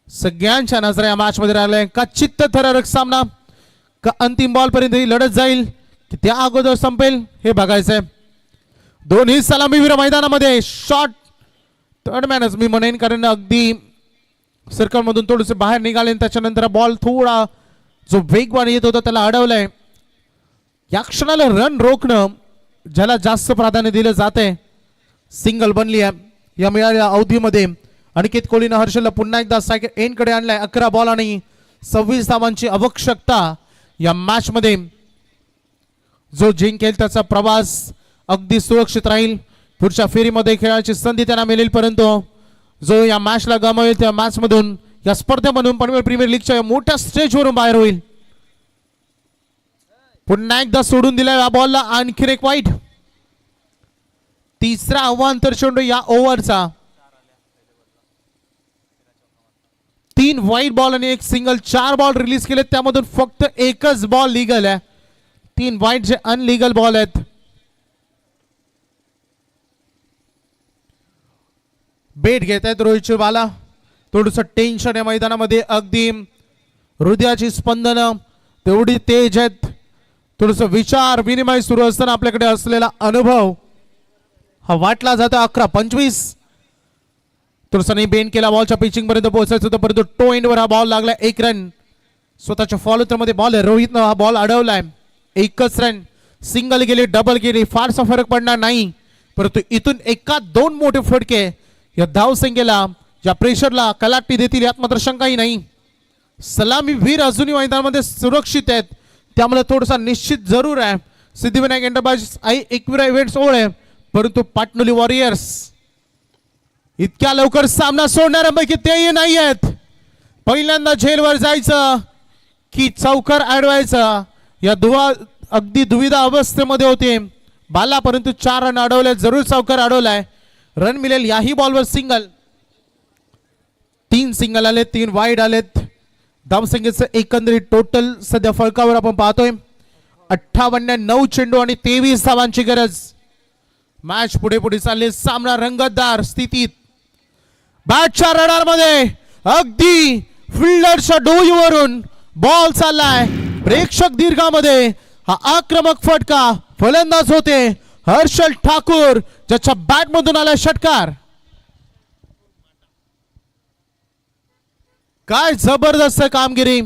सगळ्यांच्या नजरा या मॅच मध्ये राहिल्या. का चित्तथरारक सामना, का अंतिम बॉल पर्यंत ही लढत जाईल की त्या अगोदर संपेल हे बघायचंय. दोन्ही सलामीवीर मैदानामध्ये. शॉट थर्डमॅनच मी म्हणेन, कारण अगदी सर्कल मधून थोडेसे बाहेर निघाले. त्याच्यानंतर बॉल थोडा जो वेगवान येत होता त्याला अडवलाय. या क्षणाला रन रोखणं ज्याला जास्त प्राधान्य दिलं जाते. सिंगल बनली आहे या मिळालेल्या अवधीमध्ये. अनिकेत कोहलीनं हर्षलला पुन्हा एकदा सायकल एंड कडे आणलाय. 11 बॉल आणि 26 धावांची आवश्यकता या मॅच मध्ये. जो जिंकेल त्याचा प्रवास अगदी सुरक्षित राहील. पुढच्या फेरीमध्ये खेळाची संधी त्यांना मिळेल, परंतु जो या मॅचला गमावेल त्या मॅच मधून या स्पर्धेमधून पनवेल प्रीमियर लीगच्या मोठ्या स्टेजवरून बाहेर होईल. पुन्हा एकदा सोडून दिलाय या बॉलला. आणखी एक वाईट. तिसरा अवांतर चेंडू या ओव्हरचा. 3 वाईट बॉल आणि 1 सिंगल. 4 बॉल रिलीज केले, त्यामधून फक्त एकच बॉल लीगल आहे. 3 वाईट जे अनलीगल बॉल आहेत. बेट घेत आहेत रोहित बाला. थोडंसं टेन्शन आहे मैदानामध्ये. अगदी हृदयाची स्पंदनं तेवढी तेज आहेत. थोडंसं विचार विनिमय सुरू असताना आपल्याकडे असलेला अनुभव हा वाटला जातो. 11-25. थोडंसं नाही बेन केला. बॉलच्या पिचिंग पर्यंत पोहोचायचं होतं, परंतु टो एंडवर हा बॉल लागला. 1 रन. स्वतःच्या फॉलो मध्ये बॉल आहे. रोहितनं हा बॉल अडवलाय. 1च रन. सिंगल गेली, डबल गेली, फारसा फरक पडणार नाही, परंतु इथून 1-2 मोठे फटके या धावसंख्येला ज्या प्रेशरला कलाटणी देतील यात मात्र शंकाही नाही. सलामी वीर अजूनही मैदानामध्ये सुरक्षित आहेत, त्यामुळे थोडासा निश्चित जरूर आहे. सिद्धिविनायक एंटरप्राइजेस आई एकविरा इव्हेंट्स ओळे, परंतु पाटणोली वॉरियर्स इतक्या लवकर सामना सोडणाऱ्यांपैकी तेही नाही आहेत. पहिल्यांदा झेलवर जायचं की चौकार अडवायचं या अगदी दुविधा अवस्थेमध्ये होते बाला, परंतु 4 रन अडवले. जरूर चौकार अडवलाय. रन मिळेल याही बॉलवर. सिंगल. 3 सिंगल आले, 3 वाईड आलेत. धावसंख्येचं एकंदरीत टोटल सध्या फलकावर आपण पाहतोय 58. 9 चेंडू आणि 23 धावांची गरज. मॅच पुढे पुढे चालले. सामना रंगतदार स्थितीत. बॅटच्या रडारमध्ये अगदी फिल्डरच्या डोईवरून बॉल चाललाय. प्रेक्षक दीर्घामध्ये हा आक्रमक फटका. फलंदाज होते हर्षल ठाकूर, ज्याच्या बॅट मधून आला षटकार. काय जबरदस्त कामगिरी.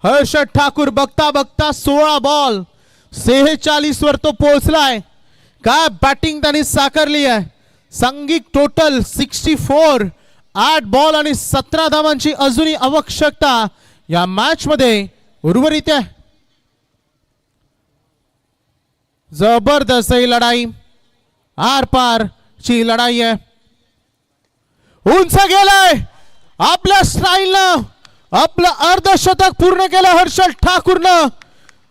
हर्षल ठाकूर बघता बघता 16 बॉल 46 वर तो पोहोचलाय. काय बॅटिंग त्यांनी साकारली आहे. सांघिक टोटल 64. 8 बॉल आणि 17 धावांची अजूनही आवश्यकता या मॅच मध्ये उर्वरित आहे. जबरदस्त ही लढाई, आर पार ची लढाई आहे. उंच गेलाय. आपल्या स्टाईलनं आपलं अर्धशतक पूर्ण केलं हर्षल ठाकूरनं.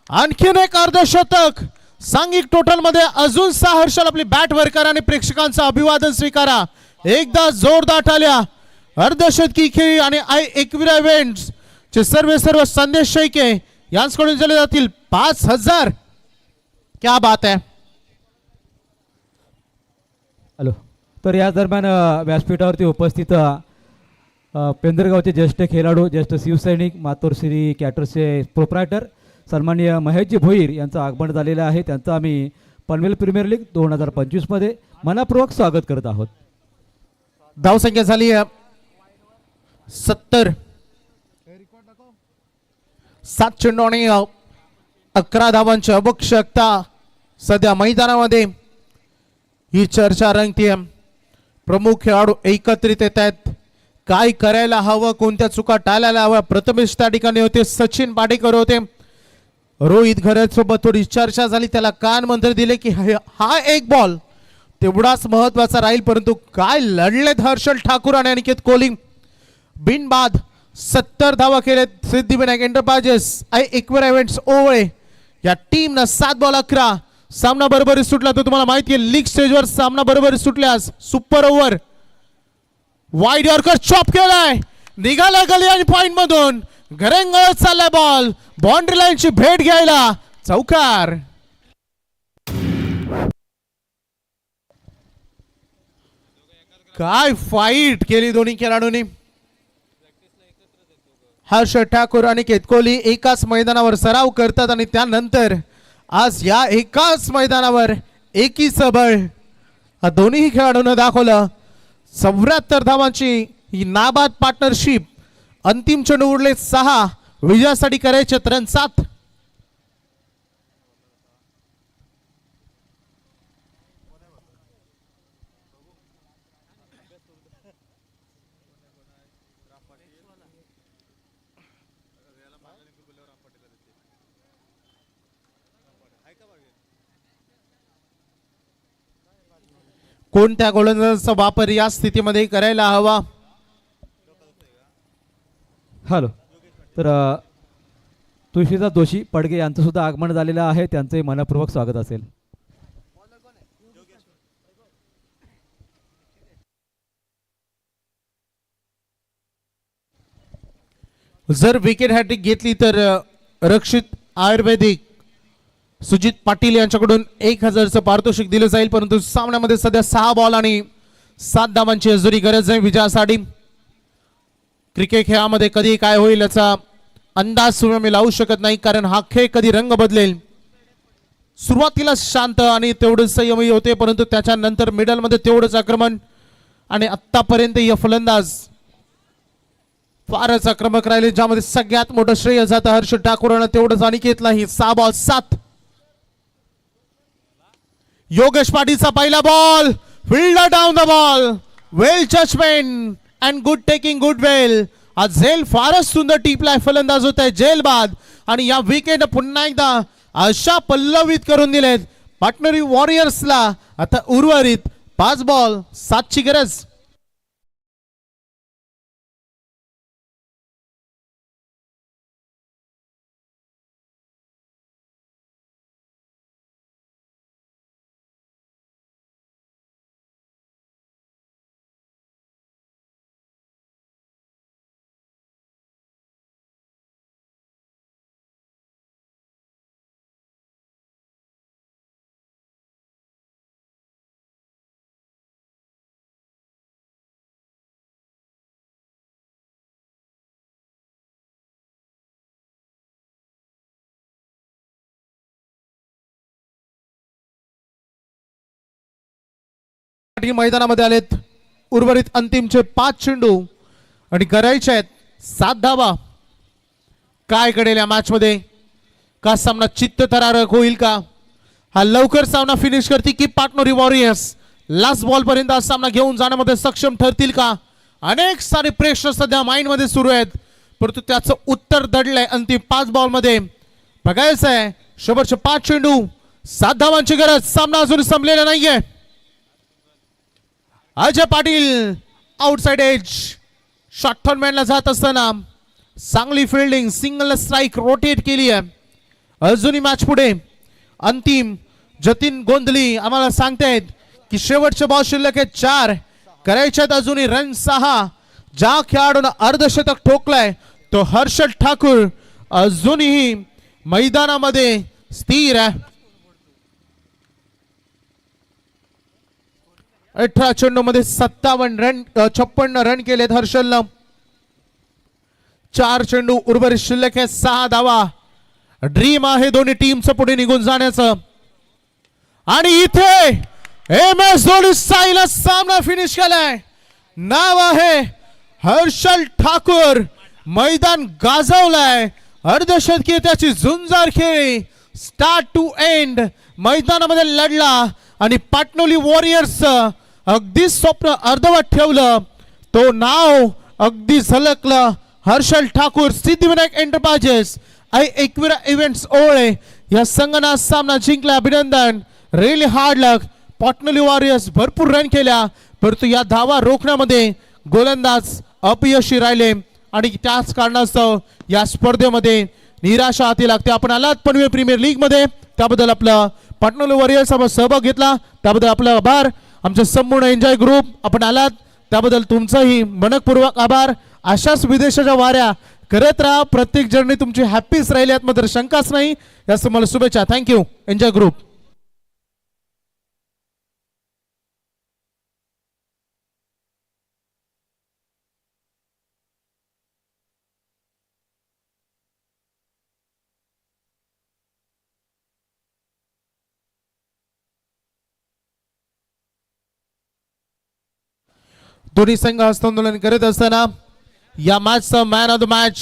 आणखीन एक अर्धशतक. सांघिक टोटल मध्ये अजून 6. हर्षल आपली बॅट वर करा आणि प्रेक्षकांचं अभिवादन स्वीकारा. एकदा जोरदार टाळ्या. अर्धशतकी खेळी आणि आई एकविरा इव्हेंट्स चे सर्व संदेश शैके यांच्याकडून दिले जातील 5000. क्या बात आहे. हॅलो. तर या दरम्यान व्यासपीठावरती उपस्थित पेंदरगावचे ज्येष्ठ खेळाडू, ज्येष्ठ शिवसैनिक, मातोश्री कॅटर्सचे प्रोप्रायटर सन्माननीय महेशजी भोईर यांचं आगमन झालेलं आहे. त्यांचं आम्ही पनवेल प्रीमियर लीग 2025 मध्ये मनापूर्वक स्वागत करत आहोत. धावसंख्या झाली 70. 7 चेंडू आणि 11 धावांची आवश्यकता सध्या मैदानामध्ये. ही चर्चा रंगतीये. प्रमुख खेळाडू एकत्रित येत आहेत. काय करायला हवं, कोणत्या चुका टाळायला हव्या. प्रथमेश त्या ठिकाणी होते, सचिन पाटेकर होते, रोहित घरत सोबत थोडी चर्चा झाली. त्याला कान मंत्र दिले की हा एक बॉल तेवढाच महत्वाचा राहील, परंतु काय लढलेत हर्षल ठाकूर आणि अनिकेत कोहली. बिनबाद 70 धावा केलेत सिद्धिविनायक एंटरप्राइजेस आई एकविरा इव्हेंट्स ओवळे या टीमनं. 7 बॉल 11 सामना बरोबरी सुटला तर तुम्हाला माहिती आहे लीग स्टेजवर सामना बरोबरी सुटल्यास super over wide yorker chop केलाय, निघाला गली आणि पॉइंट मधून घरंगळत चाललाय बॉल, बाउंड्री लाईनची भेट घ्यायला चौकार. काय फाईट केली दोन्ही खेळाडूंनी. हर्ष ठाकूर आणि केतकोली एकाच मैदानावर सराव करतात आणि त्यानंतर आज या एकाच मैदानावर एकीचं बळ हा दोन्ही खेळाडूंना दाखवलं. 74 धावांची ही नाबाद पार्टनरशिप. अंतिम चेंडू उरले 6, विजयासाठी करायचे रन 7. कोणत्या गोलंदाजाचा वापर या स्थितीमध्ये करायला हवा. हॅलो. तर तुळशीदास जोशी पडगे यांचं सुद्धा आगमन झालेलं आहे, त्यांचंही मनपूर्वक स्वागत असेल. जर विकेट हॅट्रिक घेतली तर रक्षित आयुर्वेदिक सुजित पाटील यांच्याकडून 1000चं पारितोषिक दिलं जाईल. परंतु सामन्यामध्ये सध्या 6 बॉल आणि 7 धावांची अजूनही गरज आहे विजयासाठी. क्रिकेट खेळामध्ये कधी काय होईल याचा अंदाज सुद्धा मी लावू शकत नाही, कारण हा खेळ कधी रंग बदलेल. सुरुवातीला शांत आणि तेवढंच संयमी होते, परंतु त्याच्यानंतर मिडलमध्ये तेवढंच आक्रमण आणि आत्तापर्यंत या फलंदाज फारच आक्रमक राहिले, ज्यामध्ये सगळ्यात मोठं श्रेय जातं हर्ष ठाकूर. तेवढंच अनिकेत नाही. 6 बॉल 7. योगेश पाटीलचा पहिला ball, fielder down the ball, well judgement and good taking good well. आज झेल फारच सुंदर टिपलाय फलंदाज होत आहे झेल बाद, आणि या विकेट पुन्हा एकदा आशा पल्लवित करून दिलेत पार्टनरी वॉरियर्सला. आता उर्वरित 5 बॉल 7ची गरज. मैदानामध्ये आलेत. उर्वरित अंतिमचे 5 चेंडू आणि करायचे आहेत 7 धावा. काय घडेल या मॅच मध्ये? का सामना चित्तथरारक होईल का? हा लवकर सामना फिनिश करते की पार्टनरी वॉरियर्स लास्ट बॉल पर्यंत हा सामना घेऊन जाण्यामध्ये सक्षम ठरतील का? अनेक सारे प्रश्न सध्या माइंड मध्ये सुरू आहेत, परंतु त्याचं उत्तर दडलंय अंतिम 5 बॉल मध्ये. बघायचं आहे शेवटचे 5 चेंडू 7 धावांची गरज. सामना अजून संपलेला नाहीये. Ajay Patil outside edge short थॉर्नमॅनला जात असताना चांगली फिल्डिंग, सिंगल स्ट्राइक रोटेट केली आहे. अजूनही मॅच पुढे. अंतिम जतीन गोंधली आम्हाला सांगतायत की शेवटचे बॉल शिल्लक आहेत 4, करायच्यात अजूनही रन 6. ज्या खेळाडूने अर्धशतक ठोकलाय तो हर्षद ठाकूर अजूनही मैदानामध्ये स्थिर आहे. 18 चेंडू मध्ये 56 रन केलेत हर्षलनं. 4 चेंडू उर्वरित शिल्लक आहे 6 धावा. ड्रीम आहे दोन्ही टीमचं पुढे निघून जाण्याचं. आणि इथे एम एस धोनी साईला सामना फिनिश केलाय. नाव आहे हर्षल ठाकूर. मैदान गाजवलाय. अर्धशतकीय त्याची झुंजार खेळी स्टार्ट टू एंड मैदानामध्ये लढला आणि पाटणोली वॉरियर्स अगदी स्वप्न अर्धवट ठेवलं. तो नाव अगदी झलकलं. हर्षल ठाकूर सिद्धिविनायक एंटरप्राइजेस आई एकविरा इव्हेंट्स ओळे या संघाने सामना जिंकला. अभिनंदन. रिअली हार्ड लक. पाटणोली वॉरियर्स भरपूर रन केल्या, परंतु या धावा रोखण्यामध्ये गोलंदाज अपयशी राहिले आणि त्याच कारणास्तव या स्पर्धेमध्ये निराशा हाती लागते. आपण आलात पनवेल प्रीमियर लीग मध्ये, त्याबद्दल आपलं पाटणोली वॉरियर्स आपण सहभाग घेतला त्याबद्दल आपला आभार. आमचे संपूर्ण एन्जॉय ग्रुप आपण आलात त्याबद्दल तुमचाही मनपूर्वक आभार. अशाच विदेशाच्या वाऱ्या करत राहा. प्रत्येक जर्नी तुमची हॅपीच राहिली यात मात्र शंकाच नाही. यास तुम्हाला शुभेच्छा. Thank you enjoy group. दोन्ही संघ हस्तांदोलन करत असताना या मॅचचा man of the match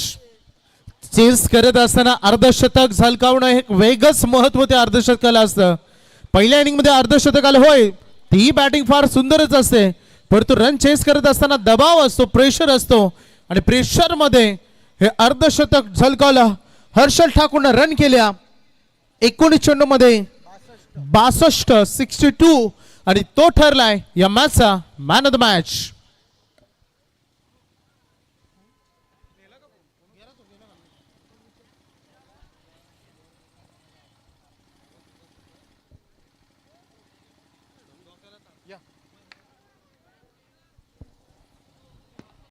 chase करत असताना अर्धशतक झलकावणं हे वेगच महत्व त्या अर्धशतकाला असतं. पहिल्या इनिंग मध्ये अर्धशतक आलं होय ती बॅटिंग फार सुंदरच असते परंतु रन चेस करत असताना दबाव असतो प्रेशर असतो आणि प्रेशर मध्ये हे अर्धशतक झलकावलं. हर्षल ठाकूरनं रन केल्या 19 चेंडूमध्ये 62 62 आणि तो ठरलाय या मॅचचा मॅन ऑफ द मॅच.